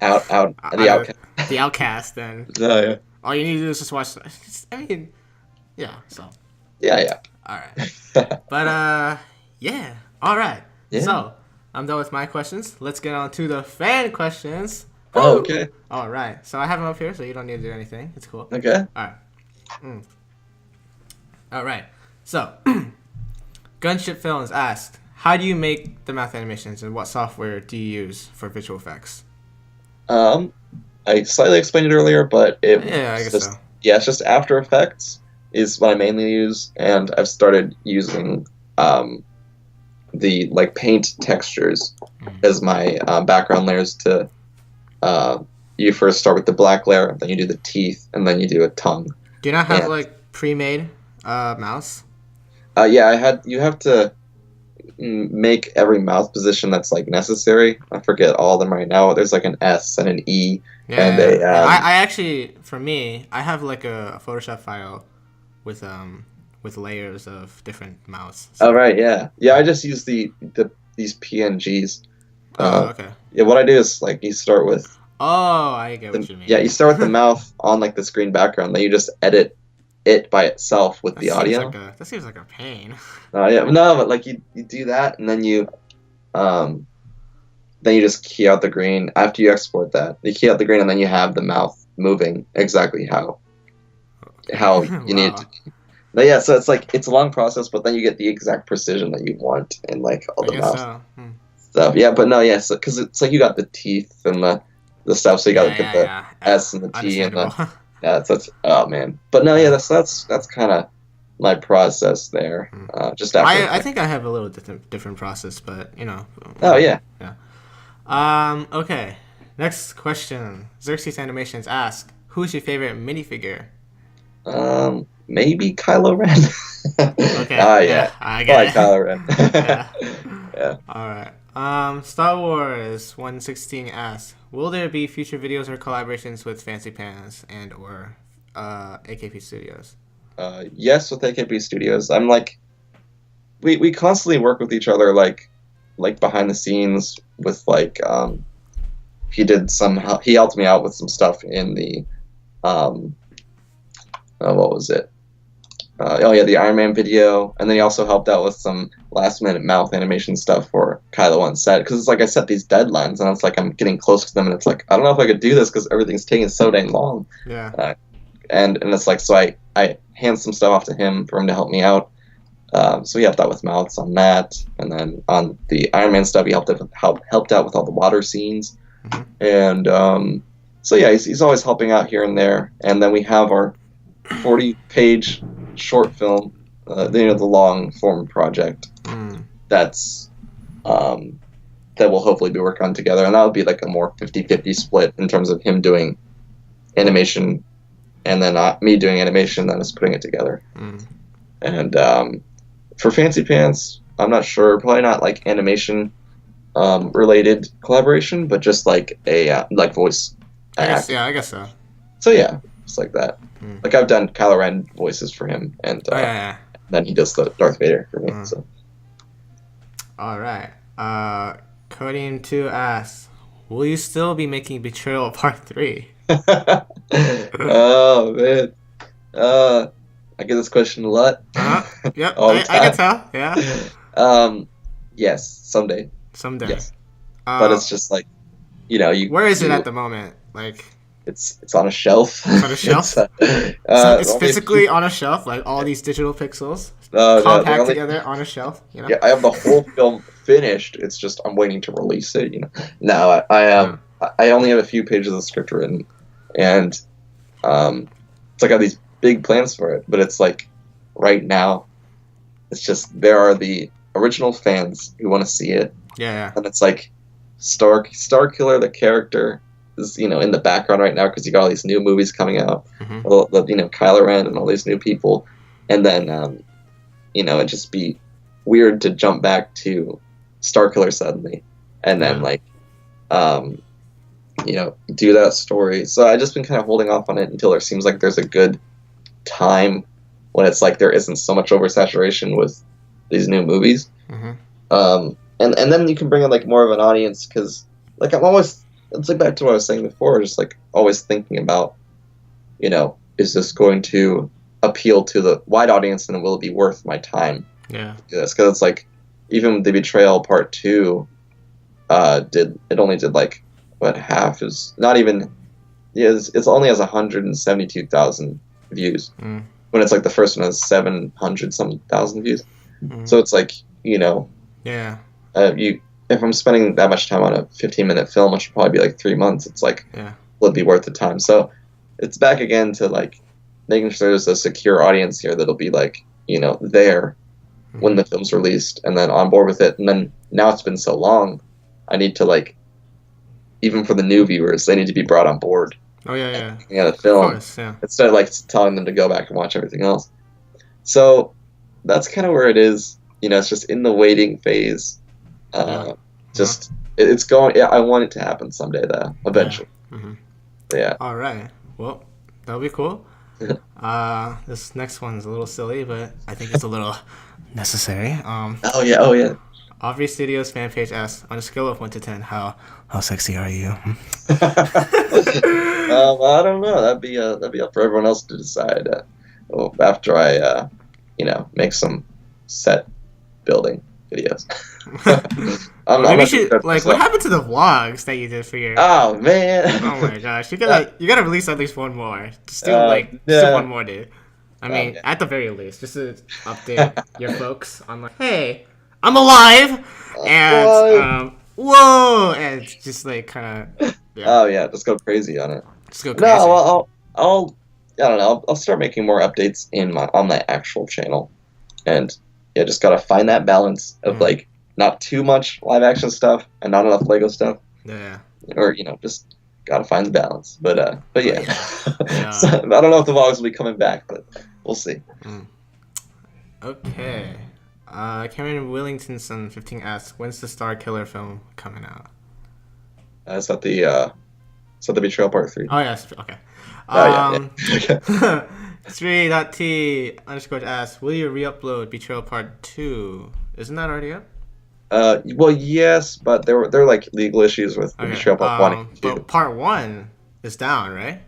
[SPEAKER 2] the outcast.
[SPEAKER 1] The outcast, then.
[SPEAKER 2] Oh yeah.
[SPEAKER 1] All you need to do is just watch. I mean, yeah. So.
[SPEAKER 2] Yeah.
[SPEAKER 1] All right. But yeah. All right.
[SPEAKER 2] Yeah.
[SPEAKER 1] So I'm done with my questions. Let's get on to the fan questions.
[SPEAKER 2] Oh, okay.
[SPEAKER 1] All right. So I have them up here, so you don't need to do anything. It's cool.
[SPEAKER 2] Okay.
[SPEAKER 1] All right. All right. So, Gunship Films asked, how do you make the mouth animations, and what software do you use for visual effects?
[SPEAKER 2] I slightly explained it earlier, but
[SPEAKER 1] I guess
[SPEAKER 2] just,
[SPEAKER 1] so.
[SPEAKER 2] Yeah, it's just After Effects is what I mainly use, and I've started using the like paint textures as my background layers to. You first start with the black layer, then you do the teeth, and then you do a tongue.
[SPEAKER 1] Do you not have like pre-made mouths?
[SPEAKER 2] Yeah, you have to make every mouth position that's like necessary. I forget all of them right now. There's like an S and an E.
[SPEAKER 1] Yeah,
[SPEAKER 2] and a,
[SPEAKER 1] I actually, for me, I have like a Photoshop file with layers of different mouths.
[SPEAKER 2] So. Oh right, yeah. I just use these PNGs.
[SPEAKER 1] Okay.
[SPEAKER 2] Yeah, what I do is like you start with.
[SPEAKER 1] Oh, I get what you mean.
[SPEAKER 2] Yeah, you start with the mouth on like the screen background, then you just edit it by itself with the audio.
[SPEAKER 1] That seems like a pain.
[SPEAKER 2] Yeah, no, but like you do that, and then you just key out the green. After you export that, you key out the green, and then you have the mouth moving exactly how you need it to be. But yeah, so it's a long process, but then you get the exact precision that you want in like all the mouth stuff. Yeah, but no, yeah, so because it's like you got the teeth and the stuff, so you got to get the S and the T and the that's oh man. But no, yeah, that's kind of my process there. Just after
[SPEAKER 1] I think I have a little different process, but you know.
[SPEAKER 2] Oh yeah.
[SPEAKER 1] Yeah. Okay. Next question. Xerxes Animations ask, who's your favorite minifigure?
[SPEAKER 2] Maybe Kylo Ren.
[SPEAKER 1] Okay.
[SPEAKER 2] Yeah.
[SPEAKER 1] I get it.
[SPEAKER 2] Kylo Ren.
[SPEAKER 1] Yeah. All right. Star Wars 116 asks, will there be future videos or collaborations with Fancy Pants and or AKP Studios?
[SPEAKER 2] Yes, with AKP Studios. I'm like, we constantly work with each other, like behind the scenes with like, he helped me out with some stuff in the, what was it? The Iron Man video, and then he also helped out with some last-minute mouth animation stuff for Kylo on set, because it's like I set these deadlines, and it's like I'm getting close to them, and it's like I don't know if I could do this because everything's taking so dang long.
[SPEAKER 1] Yeah.
[SPEAKER 2] And it's like, so I hand some stuff off to him for him to help me out. So he helped out with mouths on that, and then on the Iron Man stuff, he helped out with all the water scenes, and so yeah, he's always helping out here and there. And then we have our 40-page short film, the long form project that's that we'll hopefully be working on together, and that would be like a more 50-50 split in terms of him doing animation and then me doing animation, then us putting it together. And for Fancy Pants, I'm not sure, probably not like animation related collaboration, but just like a like voice act.
[SPEAKER 1] I guess so.
[SPEAKER 2] So yeah, just like that. Like I've done Kylo Ren voices for him, and then he does the Darth Vader for me. So.
[SPEAKER 1] All right. Codium 2 asks, will you still be making Betrayal Part 3?
[SPEAKER 2] Oh man, I get this question a lot.
[SPEAKER 1] Yep, I can tell. Yeah.
[SPEAKER 2] Yes, someday. Yes, but it's just like, Where
[SPEAKER 1] is it at the moment? Like.
[SPEAKER 2] It's on a shelf.
[SPEAKER 1] It's on a shelf? So it's physically on a shelf, like all these digital pixels compact together on a shelf.
[SPEAKER 2] Yeah, I have the whole film finished. It's just I'm waiting to release it. No, I only have a few pages of script written, and it's like I have these big plans for it. But it's like right now, it's just there are the original fans who want to see it.
[SPEAKER 1] Yeah.
[SPEAKER 2] And it's like Star Killer, the character, is in the background right now because you got all these new movies coming out, Kylo Ren and all these new people, and then it'd just be weird to jump back to Star Killer suddenly, and then do that story. So I just been kind of holding off on it until there seems like there's a good time when it's like there isn't so much oversaturation with these new movies, and then you can bring in like more of an audience, because like I'm always. It's like back to what I was saying before, just like always thinking about is this going to appeal to the wide audience, and will it be worth my time?
[SPEAKER 1] Yeah.
[SPEAKER 2] To do this, because it's like, even the Betrayal Part 2 only did like, what, half is not even, it's only has 172,000 views, when it's like the first one has 700 some thousand views. So it's like,
[SPEAKER 1] yeah,
[SPEAKER 2] if I'm spending that much time on a 15-minute film, which should probably be like 3 months, it's like, will it be worth the time? So it's back again to like making sure there's a secure audience here that'll be like, there when the film's released, and then on board with it. And then now it's been so long, I need to like, even for the new viewers, they need to be brought on board.
[SPEAKER 1] Oh yeah.
[SPEAKER 2] The film,
[SPEAKER 1] of course, yeah.
[SPEAKER 2] Instead of like telling them to go back and watch everything else. So that's kind of where it is. It's just in the waiting phase. It's going. Yeah, I want it to happen someday, though. Eventually. Yeah.
[SPEAKER 1] All right. Well, that'll be cool. This next one's a little silly, but I think it's a little necessary.
[SPEAKER 2] Oh yeah.
[SPEAKER 1] Aubrey Studios fan page asks, on a scale of 1 to 10, how sexy are you?
[SPEAKER 2] I don't know. That'd be up for everyone else to decide. After I, make some set building videos.
[SPEAKER 1] Maybe you should, like, what happened to the vlogs that you did for your...
[SPEAKER 2] Oh, man.
[SPEAKER 1] Oh, my gosh. You gotta release at least one more. Just do one more, dude. I mean, at the very least, just to update your folks on, like, hey, I'm alive! And, whoa! And just, like, kind of... Yeah.
[SPEAKER 2] Oh, yeah, just go crazy on it.
[SPEAKER 1] Just go crazy.
[SPEAKER 2] No, well, I don't know. I'll start making more updates on my actual channel. And, yeah, just gotta find that balance of, like, not too much live action stuff and not enough Lego stuff.
[SPEAKER 1] Yeah.
[SPEAKER 2] Or, just gotta find the balance. But yeah. So, I don't know if the vlogs will be coming back, but we'll see.
[SPEAKER 1] Okay. Cameron Willingtonson 15 asks, when's the Star Killer film coming out?
[SPEAKER 2] Is that the Betrayal Part 3?
[SPEAKER 1] Oh, yes. Okay.
[SPEAKER 2] Okay.
[SPEAKER 1] 3.t _ asks, will you re-upload Betrayal Part 2? Isn't that already up?
[SPEAKER 2] Well, yes, but there are like legal issues with Betrayal Part 1 and 2.
[SPEAKER 1] But Part 1 is down, right?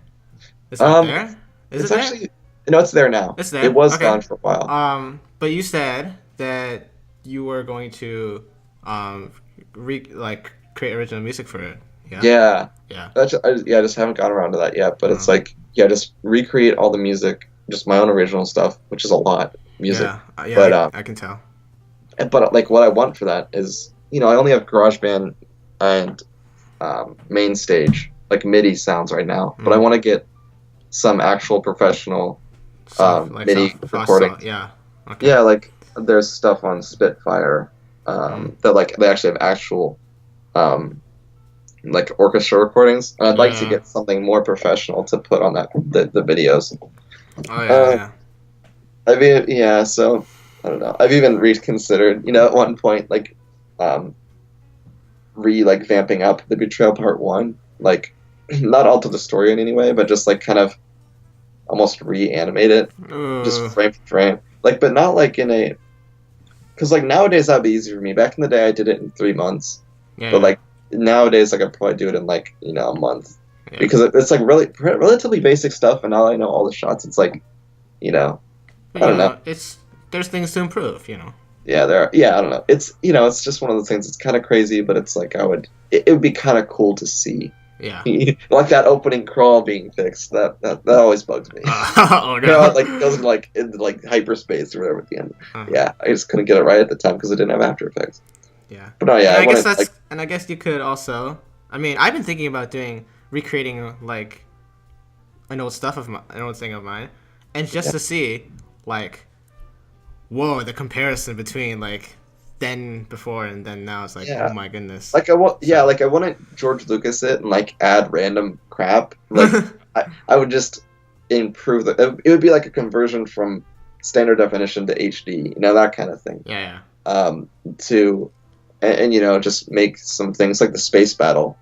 [SPEAKER 1] It's not there? Is it
[SPEAKER 2] actually, no, it's there now.
[SPEAKER 1] It's there?
[SPEAKER 2] It was gone for a while.
[SPEAKER 1] But you said that you were going to create original music for it. Yeah.
[SPEAKER 2] Yeah. I just haven't gotten around to that yet. But it's like, just recreate all the music, just my own original stuff, which is a lot music.
[SPEAKER 1] Yeah,
[SPEAKER 2] but,
[SPEAKER 1] I can tell.
[SPEAKER 2] But like, what I want for that is, I only have GarageBand and main stage, like MIDI sounds right now. But I want to get some actual professional MIDI recording.
[SPEAKER 1] Yeah. Okay.
[SPEAKER 2] Yeah, like there's stuff on Spitfire that like they actually have actual like orchestra recordings. And I'd like to get something more professional to put on the videos.
[SPEAKER 1] Oh yeah.
[SPEAKER 2] I mean, so I don't know. I've even reconsidered, at one point, like vamping up the Betrayal Part 1, like not alter the story in any way, but just like kind of almost reanimate it, just frame for frame. Like, but not like in a, because like nowadays that'd be easy for me. Back in the day, I did it in 3 months, but like nowadays, like I'd probably do it in like a month, because it's like really relatively basic stuff, and now I know all the shots. It's like, I don't know.
[SPEAKER 1] There's things to improve,
[SPEAKER 2] Yeah, there are. Yeah, I don't know. It's it's just one of those things. It's kind of crazy, but it's like it would be kind of cool to see.
[SPEAKER 1] Yeah.
[SPEAKER 2] Like that opening crawl being fixed. That always bugs me.
[SPEAKER 1] Oh no.
[SPEAKER 2] Like it goes like into like hyperspace or whatever at the end. Yeah, I just couldn't get it right at the time because I didn't have After Effects.
[SPEAKER 1] Yeah.
[SPEAKER 2] But no, yeah.
[SPEAKER 1] And I guess you could also. I mean, I've been thinking about recreating like an old thing of mine, and just to see like, whoa, the comparison between like then before and then now. It's like, oh my goodness.
[SPEAKER 2] Like I wouldn't George Lucas it and like add random crap. Like I would just improve it would be like a conversion from standard definition to HD, that kind of thing.
[SPEAKER 1] Yeah.
[SPEAKER 2] And just make some things like the space battle,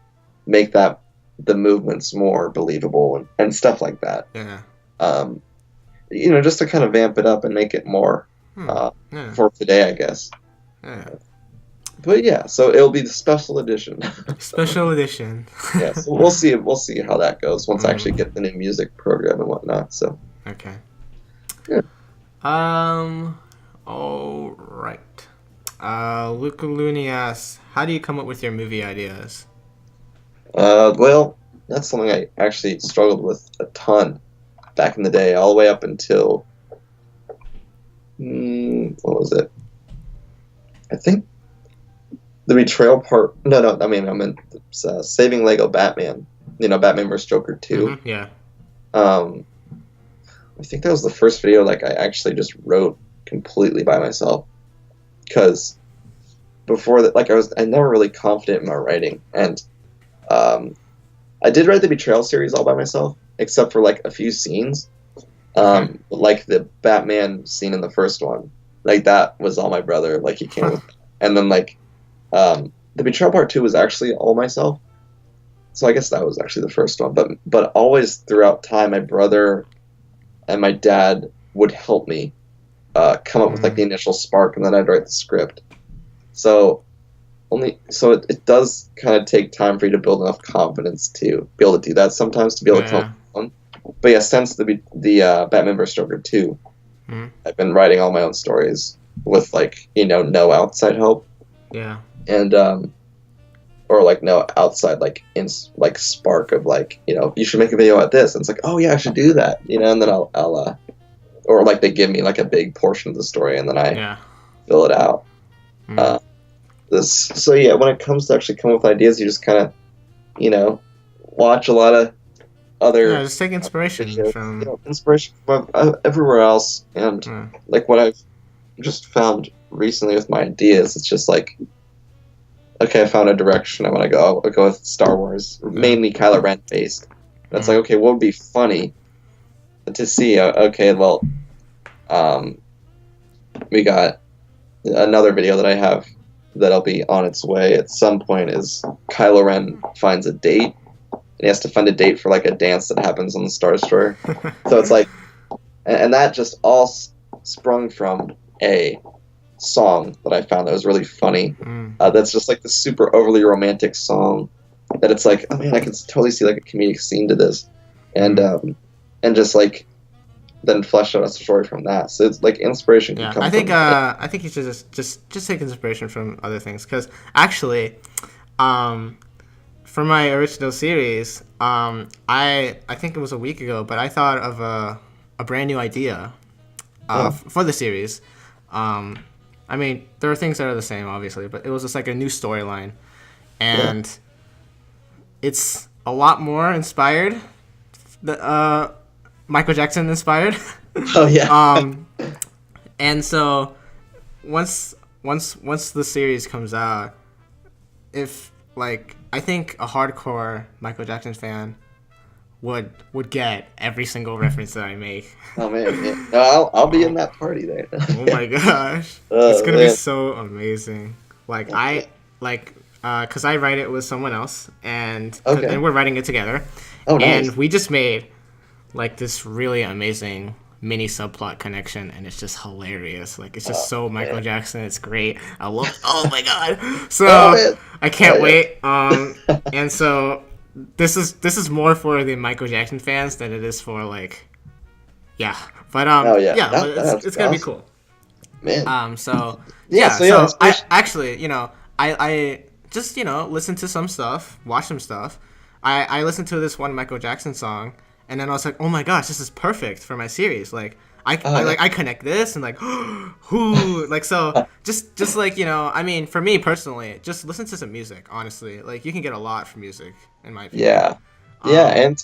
[SPEAKER 2] make that the movements more believable and stuff like that.
[SPEAKER 1] Yeah.
[SPEAKER 2] Just to kind of vamp it up and make it more for today, I guess.
[SPEAKER 1] Yeah.
[SPEAKER 2] But yeah, so it'll be the special edition.
[SPEAKER 1] Special edition.
[SPEAKER 2] Yeah, so we'll see. We'll see how that goes once I actually
[SPEAKER 1] Mm.
[SPEAKER 2] get the new music program and whatnot. So
[SPEAKER 1] Okay.
[SPEAKER 2] yeah.
[SPEAKER 1] All right. Luca Looney asks, how do you come up with your movie ideas?
[SPEAKER 2] Well, that's something I actually struggled with a ton back in the day, all the way up until what was it? I think the betrayal part. No. I mean, I meant Saving Lego Batman. Batman vs Joker 2.
[SPEAKER 1] Mm-hmm, yeah.
[SPEAKER 2] I think that was the first video like I actually just wrote completely by myself, because before that, like I never really confident in my writing, and I did write the Betrayal series all by myself, except for like a few scenes, like the Batman scene in the first one, like that was all my brother, like he came with, and then like the Betrayal Part 2 was actually all myself, so I guess that was actually the first one, but always throughout time, my brother and my dad would help me come up with like the initial spark, and then I'd write the script. So it does kind of take time for you to build enough confidence to be able to do that sometimes, to be able to come up with one. But yeah, since the Batman vs Joker 2, I've been writing all my own stories with like no outside help.
[SPEAKER 1] Yeah.
[SPEAKER 2] And or like no outside like spark of like you should make a video about this, and it's like, oh yeah, I should do that, and then I'll or like they give me like a big portion of the story and then I fill it out. So yeah, when it comes to actually coming up with ideas, you just kind of watch a lot of other
[SPEAKER 1] just take inspiration
[SPEAKER 2] videos,
[SPEAKER 1] from
[SPEAKER 2] everywhere else, and like what I've just found recently with my ideas, it's just like, okay, I found a direction I want to go. I'll go with Star Wars, mainly Kylo Ren based. And it's like, okay, what would be funny to see? Okay, well, we got another video that I have that'll be on its way at some point. Is Kylo Ren finds a date, and he has to find a date for like a dance that happens on the Star Destroyer. So it's like, and that just all sprung from a song that I found that was really funny. That's just like the super overly romantic song that it's like, oh man, I can totally see like a comedic scene to this, and just like then flesh out a story from that. So it's like inspiration can come.
[SPEAKER 1] I think you should just take inspiration from other things, because actually, for my original series, I think it was a week ago, but I thought of a brand new idea for the series. I mean, there are things that are the same, obviously, but it was just like a new storyline, and it's a lot more inspired. Michael Jackson inspired.
[SPEAKER 2] Oh yeah.
[SPEAKER 1] And so once the series comes out, if like I think a hardcore Michael Jackson fan would get every single reference that I make.
[SPEAKER 2] Oh man, yeah. No, I'll be in that party there.
[SPEAKER 1] Oh my gosh, it's gonna be so amazing. Like because I write it with someone else, and we're writing it together.
[SPEAKER 2] Oh nice.
[SPEAKER 1] And we just made like this really amazing mini subplot connection, and it's just hilarious. Like it's just so Michael Jackson. It's great. I love. Oh my god. So I can't wait. And so this is more for the Michael Jackson fans than it is for like, But but it's gonna be cool.
[SPEAKER 2] Man.
[SPEAKER 1] So
[SPEAKER 2] so
[SPEAKER 1] I actually I just listen to some stuff, watch some stuff. I listened to this one Michael Jackson song, and then I was like, oh my gosh, this is perfect for my series. Like I connect this and like who like, so just like I mean, for me personally, just listen to some music. Honestly, like you can get a lot from music, in my opinion.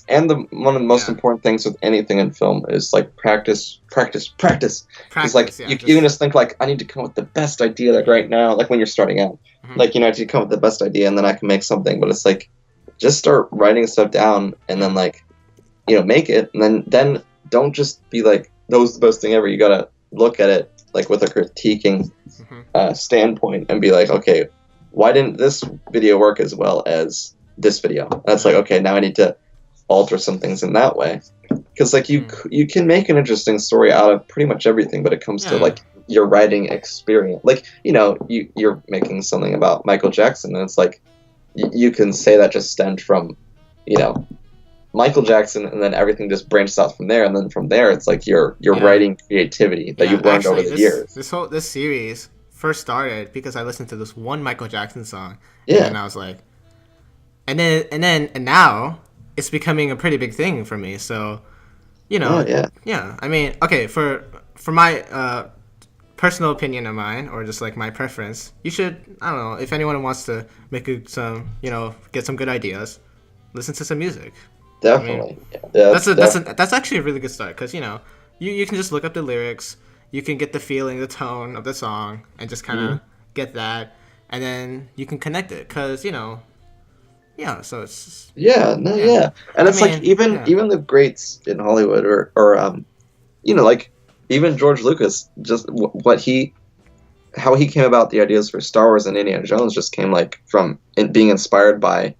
[SPEAKER 2] And one of the most important things with anything in film is like practice. It's like you can just think like, I need to come up with the best idea like right now, like when you're starting out, like I need to come up with the best idea and then I can make something. But it's like, just start writing stuff down and then like make it, and then don't just be like, that was the best thing ever. You gotta look at it like with a critiquing standpoint and be like, okay, why didn't this video work as well as this video? That's like, okay, now I need to alter some things in that way, because like you can make an interesting story out of pretty much everything, but it comes to like your writing experience. Like, you're making something about Michael Jackson, and it's like you can say that just stemmed from, Michael Jackson, and then everything just branches out from there, and then from there it's like your writing creativity that you've learned over the years.
[SPEAKER 1] This series first started because I listened to this one Michael Jackson song, and I was like, and now it's becoming a pretty big thing for me. So, I mean, okay, for my personal opinion of mine, or just like my preference, you should, I don't know, if anyone wants to make get some good ideas, listen to some music.
[SPEAKER 2] Definitely.
[SPEAKER 1] That's actually a really good start, because you can just look up the lyrics, you can get the feeling, the tone of the song, and just kind of get that, and then you can connect it, because so it's
[SPEAKER 2] and it's like even the greats in Hollywood, or like even George Lucas, just how he came about the ideas for Star Wars and Indiana Jones just came like from being inspired by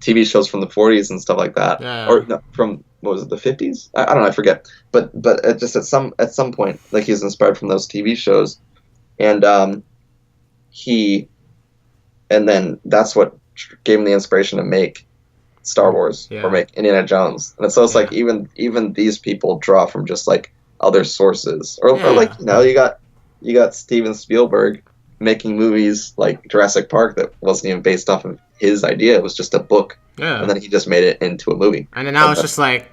[SPEAKER 2] TV shows from the 40s and stuff like that, or no, from what was it, the 50s? I don't know, I forget. But just at some point, like, he's inspired from those TV shows, and then that's what gave him the inspiration to make Star Wars or make Indiana Jones. And so it's like even these people draw from just like other sources, or like you got Steven Spielberg making movies like Jurassic Park that wasn't even based off of his idea. It was just a book, and then he just made it into a movie.
[SPEAKER 1] And then now it's just like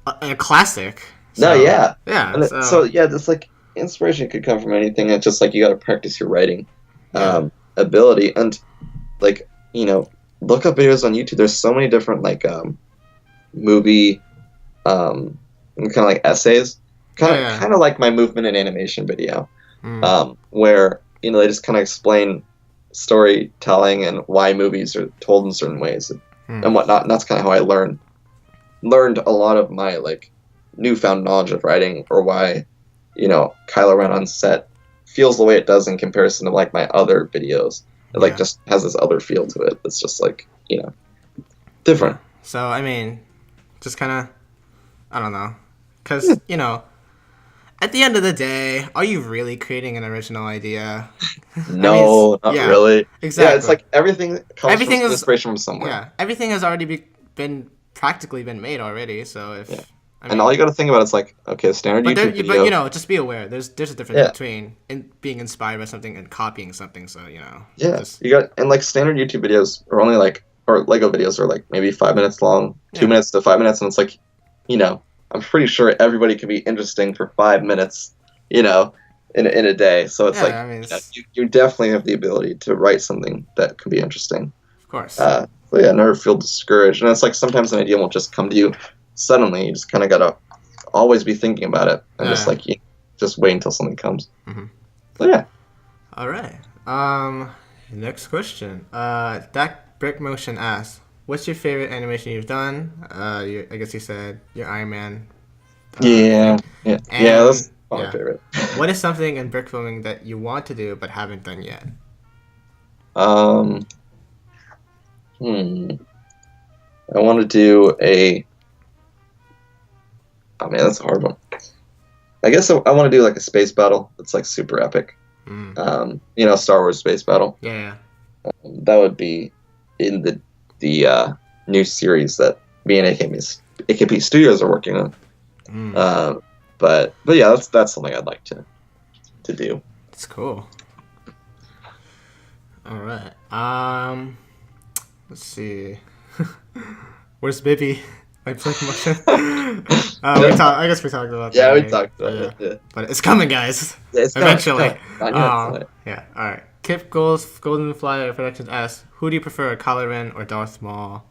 [SPEAKER 1] a classic.
[SPEAKER 2] So,
[SPEAKER 1] and
[SPEAKER 2] it's like inspiration could come from anything. It's just like you got to practice your writing ability, and like look up videos on YouTube. There's so many different like movie kind of like essays, kind of like my movement and animation video, where they just kind of explain storytelling and why movies are told in certain ways and whatnot. And that's kind of how I learned a lot of my like newfound knowledge of writing, or why Kylo Ren on set feels the way it does in comparison to like my other videos. It like just has this other feel to it. It's just like different.
[SPEAKER 1] So I mean, just kind of, I don't know, because at the end of the day, are you really creating an original idea?
[SPEAKER 2] No, not really.
[SPEAKER 1] Exactly.
[SPEAKER 2] Yeah, it's like everything comes from inspiration from somewhere.
[SPEAKER 1] Yeah, everything has already been practically been made already. So if
[SPEAKER 2] and all you got to think about is like, okay, standard YouTube video.
[SPEAKER 1] But just be aware. There's a difference between being inspired by something and copying something. So you got, and like standard YouTube videos are only like, or Lego videos are like maybe 5 minutes long, 2 minutes to 5 minutes, and it's like, I'm pretty sure everybody can be interesting for 5 minutes, in a day. So it's you definitely have the ability to write something that can be interesting. Of course.
[SPEAKER 2] So never feel discouraged. And it's like sometimes an idea won't just come to you suddenly. You just kind of gotta always be thinking about it, and just like just wait until something comes. So yeah.
[SPEAKER 1] All right. Next question. That Brick Motion asks, what's your favorite animation you've done? I guess you said your Iron Man.
[SPEAKER 2] That's my favorite.
[SPEAKER 1] What is something in brick filming that you want to do but haven't done yet?
[SPEAKER 2] I want to do a. Oh man, that's a hard one. I guess I want to do like a space battle that's like super epic. Star Wars space battle.
[SPEAKER 1] Yeah.
[SPEAKER 2] That would be in the new series that me and AKP Studios are working on. But yeah, that's something I'd like to do.
[SPEAKER 1] That's cool. All right. Let's see. Where's Bibby? My play motion. I guess we talked about that.
[SPEAKER 2] Yeah, we talked about it.
[SPEAKER 1] But it's coming, guys.
[SPEAKER 2] Yeah, it's
[SPEAKER 1] eventually.
[SPEAKER 2] Coming.
[SPEAKER 1] Yeah. All right. Kip Golden Flyer Productions asks, who do you prefer, Kylo Ren or Darth Maul?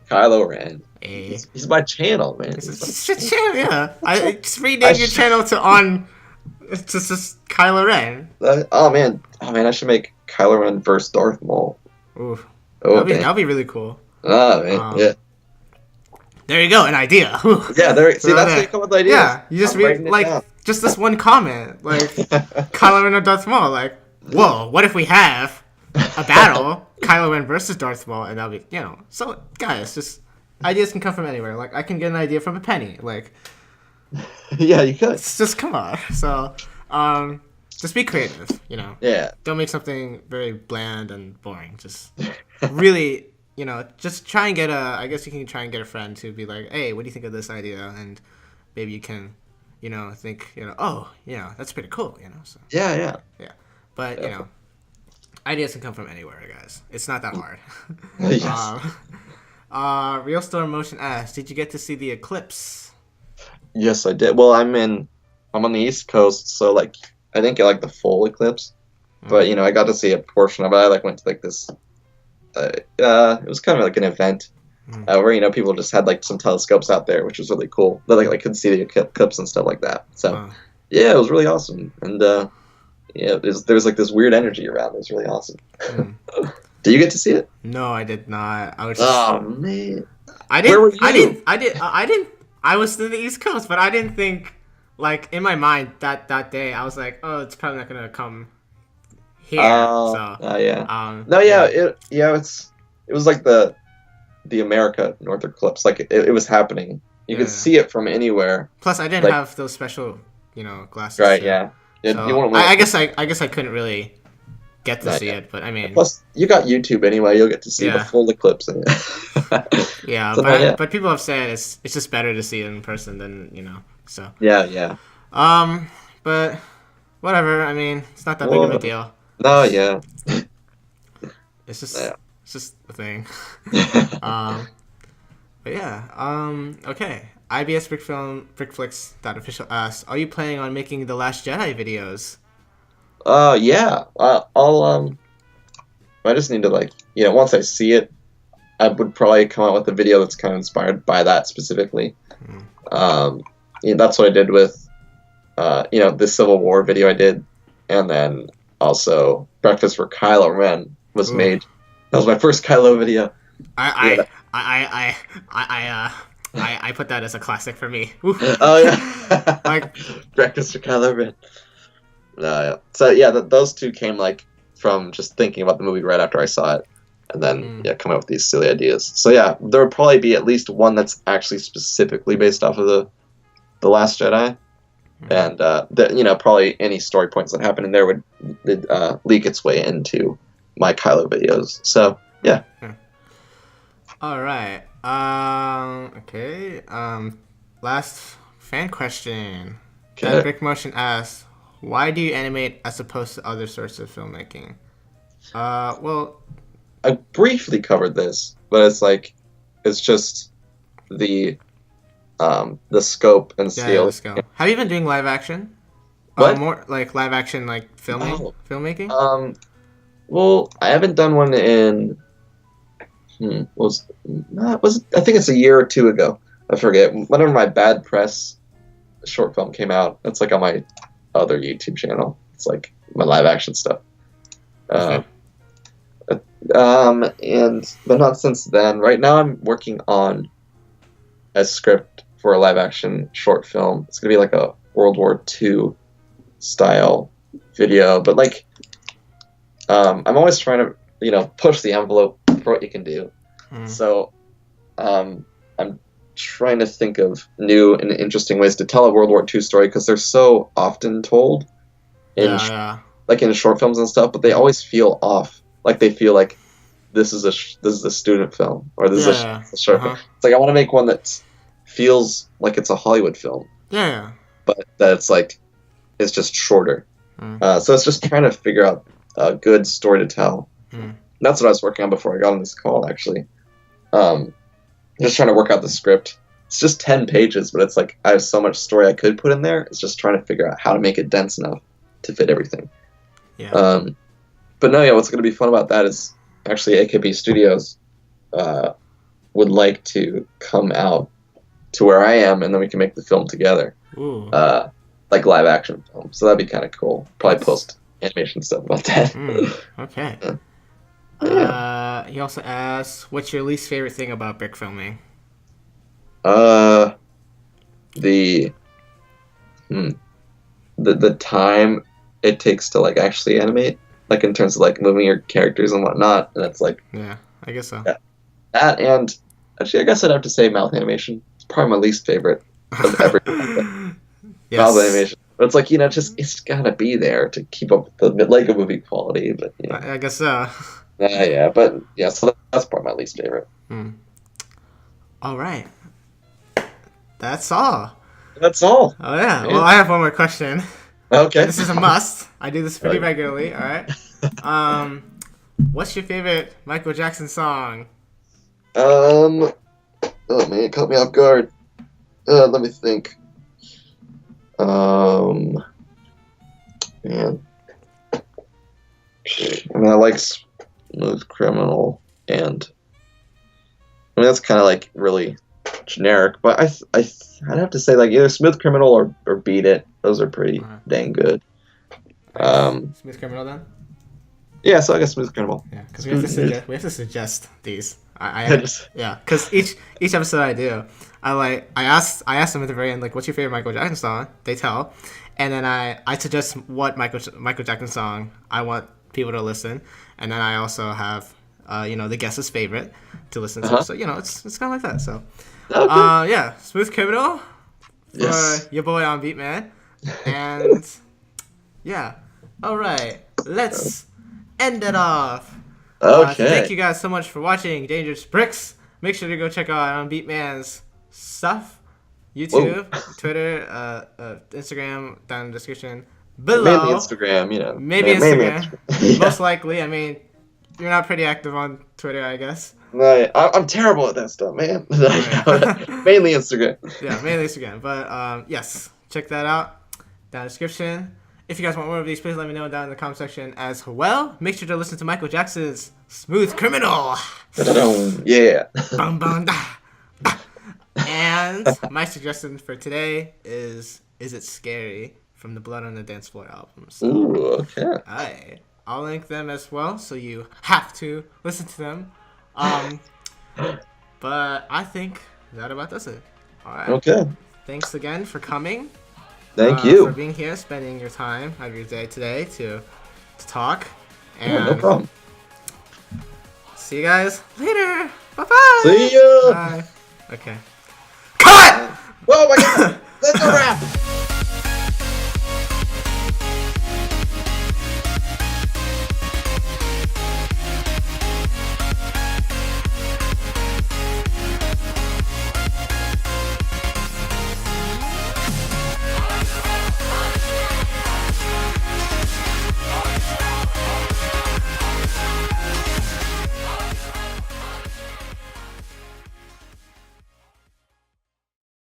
[SPEAKER 2] Kylo Ren. He's my channel, man.
[SPEAKER 1] It's your channel, yeah. I just rename your channel to on. It's just Kylo Ren.
[SPEAKER 2] Oh man, I should make Kylo Ren versus Darth Maul.
[SPEAKER 1] Ooh. That'd be really cool.
[SPEAKER 2] Oh man, yeah.
[SPEAKER 1] There you go, an idea.
[SPEAKER 2] Yeah, that's how you come up with ideas.
[SPEAKER 1] Yeah, you just read just this one comment, like Kylo Ren or Darth Maul, like, whoa, what if we have a battle, Kylo Ren versus Darth Maul, and that'll be, so guys, just ideas can come from anywhere. Like, I can get an idea from a penny, like.
[SPEAKER 2] Yeah, you could.
[SPEAKER 1] Just come on. So, Just be creative, you know.
[SPEAKER 2] Yeah.
[SPEAKER 1] Don't make something very bland and boring. Just really, you know, just try and get I guess you can try and get a friend to be like, hey, what do you think of this idea? And maybe you can, you know, think, you know, oh, you know, that's pretty cool, you know. So
[SPEAKER 2] Yeah.
[SPEAKER 1] But, you know, ideas can come from anywhere, guys. It's not that hard.
[SPEAKER 2] Yes.
[SPEAKER 1] Real Storm Motion asks, did you get to see the eclipse?
[SPEAKER 2] Yes, I did. Well, I'm on the East Coast, so like I didn't get like the full eclipse, but you know I got to see a portion of it. I like went to like this. It was kind of like an event where you know people just had like some telescopes out there, which was really cool. They like could see the eclipse and stuff like that. So yeah, it was really awesome, and yeah, there was like this weird energy around. It was really awesome. Did you get to see it?
[SPEAKER 1] No, I did not. I was just,
[SPEAKER 2] oh man,
[SPEAKER 1] Where
[SPEAKER 2] were you?
[SPEAKER 1] I didn't. I was in the East Coast, but I didn't think, like, in my mind that day, I was like, oh, it's probably not gonna come here.
[SPEAKER 2] Yeah. It was like the America North eclipse. Like it was happening. You could see it from anywhere.
[SPEAKER 1] Plus, I didn't have those special, you know, glasses.
[SPEAKER 2] Right.
[SPEAKER 1] So,
[SPEAKER 2] Yeah.
[SPEAKER 1] So
[SPEAKER 2] you weren't
[SPEAKER 1] I guess I couldn't really get to see it, but I mean.
[SPEAKER 2] Plus, you got YouTube anyway. You'll get to see the full eclipse.
[SPEAKER 1] Yeah, so, but people have said it's just better to see it in person than, you know. So.
[SPEAKER 2] Yeah.
[SPEAKER 1] But whatever. I mean, it's not that big of a deal.
[SPEAKER 2] No, yeah.
[SPEAKER 1] It's just a thing. But yeah. Okay. IBS Brickflix.official asks, are you planning on making the Last Jedi videos?
[SPEAKER 2] Yeah. I just need to, like, you know, once I see it, I would probably come out with a video that's kind of inspired by that specifically. Yeah, that's what I did with, you know, the Civil War video I did, and then also Breakfast for Kylo Ren was made. That was my first Kylo video.
[SPEAKER 1] I put that as a classic for me.
[SPEAKER 2] Oh yeah, like Breakfast for Kylo Ren. Yeah. So yeah, those two came like from just thinking about the movie right after I saw it, and then coming up with these silly ideas. So yeah, there would probably be at least one that's actually specifically based off of the Last Jedi, and you know, probably any story points that happen in there would leak its way into my Kylo videos. So yeah.
[SPEAKER 1] All right. Okay. Last fan question.
[SPEAKER 2] Okay.
[SPEAKER 1] Brick Motion asks, why do you animate as opposed to other sorts of filmmaking? Well,
[SPEAKER 2] I briefly covered this, but it's just the scope and scale.
[SPEAKER 1] The scale. Have you been doing live action?
[SPEAKER 2] What?
[SPEAKER 1] More like live action, like filmmaking?
[SPEAKER 2] Well, I haven't done one in. I think it's a year or two ago. I forget. Whenever my Bad Press short film came out, that's like on my other YouTube channel. It's like my live action stuff.
[SPEAKER 1] Okay.
[SPEAKER 2] But not since then. Right now, I'm working on a script for a live action short film. It's gonna be like a World War II style video, but like, I'm always trying to, you know, push the envelope for what you can do. So, I'm trying to think of new and interesting ways to tell a World War II story, because they're so often told in like in short films and stuff, but they always feel off. Like they feel like this is a student film, or this is a short film. It's like I want to make one that feels like it's a Hollywood film.
[SPEAKER 1] Yeah.
[SPEAKER 2] But that's like it's just shorter. So it's just trying to figure out a good story to tell. That's what I was working on before I got on this call, actually. Just trying to work out the script. It's just 10 pages, but it's like I have so much story I could put in there. It's just trying to figure out how to make it dense enough to fit everything.
[SPEAKER 1] Yeah.
[SPEAKER 2] But no, yeah, what's going to be fun about that is actually AKB Studios would like to come out to where I am, and then we can make the film together. Like live action film. So that'd be kind of cool. Probably post animation stuff about that.
[SPEAKER 1] Okay. He also asks, what's your least favorite thing about brick filming?
[SPEAKER 2] The time it takes to like actually animate, like in terms of like moving your characters and whatnot, and it's like
[SPEAKER 1] I guess so.
[SPEAKER 2] That, and actually I guess I'd have to say mouth animation. It's probably my least favorite of everything. Mouth animation. But it's like, it's gotta be there to keep up with the Lego movie quality. But
[SPEAKER 1] I guess so.
[SPEAKER 2] yeah, but yeah, so that's probably my least favorite.
[SPEAKER 1] All right. That's all.
[SPEAKER 2] That's all.
[SPEAKER 1] Oh, yeah. Well, I have one more question.
[SPEAKER 2] Okay.
[SPEAKER 1] This is a must. I do this pretty regularly, all right? What's your favorite Michael Jackson song?
[SPEAKER 2] Oh man, it caught me off guard. Let me think. Man. I mean, I like Smooth Criminal, and I mean that's kind of like really generic, but I'd have to say like either Smooth Criminal or Beat It. Those are pretty dang good.
[SPEAKER 1] Smooth Criminal then?
[SPEAKER 2] Yeah, so I guess Smooth Criminal.
[SPEAKER 1] Yeah, because we have to suggest these. Yeah, because each episode I ask them at the very end, like, what's your favorite Michael Jackson song? They tell, and then I suggest what Michael Jackson song I want people to listen, and then I also have the guest's favorite to listen to. So it's kind of like that. So yeah, Smooth Criminal for your boy Onbeatman, and yeah, all right, let's end it off.
[SPEAKER 2] Okay.
[SPEAKER 1] Thank you guys so much for watching Dangerous Brickz. Make sure to go check out Onbeatman's stuff. YouTube, Twitter, Instagram, down in the description below.
[SPEAKER 2] Mainly Instagram,
[SPEAKER 1] Maybe Instagram. Most likely. I mean, you're not pretty active on Twitter, I guess.
[SPEAKER 2] No, I'm terrible at that stuff, man. Mainly Instagram.
[SPEAKER 1] Yeah, mainly Instagram. But yes, check that out down in the description. If you guys want more of these, please let me know down in the comment section as well. Make sure to listen to Michael Jackson's Smooth Criminal.
[SPEAKER 2] Yeah.
[SPEAKER 1] Bum, bum, da, da. And my suggestion for today is It Scary from the Blood on the Dance Floor album. So,
[SPEAKER 2] ooh, okay.
[SPEAKER 1] I'll link them as well, so you have to listen to them. But I think that about does it. All right.
[SPEAKER 2] Okay.
[SPEAKER 1] Thanks again for coming.
[SPEAKER 2] Thank you
[SPEAKER 1] for being here, spending your time out of your day today to talk. And
[SPEAKER 2] yeah, no problem.
[SPEAKER 1] See you guys later. Bye-bye.
[SPEAKER 2] See ya.
[SPEAKER 1] Bye. Okay. Cut!
[SPEAKER 2] Whoa, my God. That's a wrap.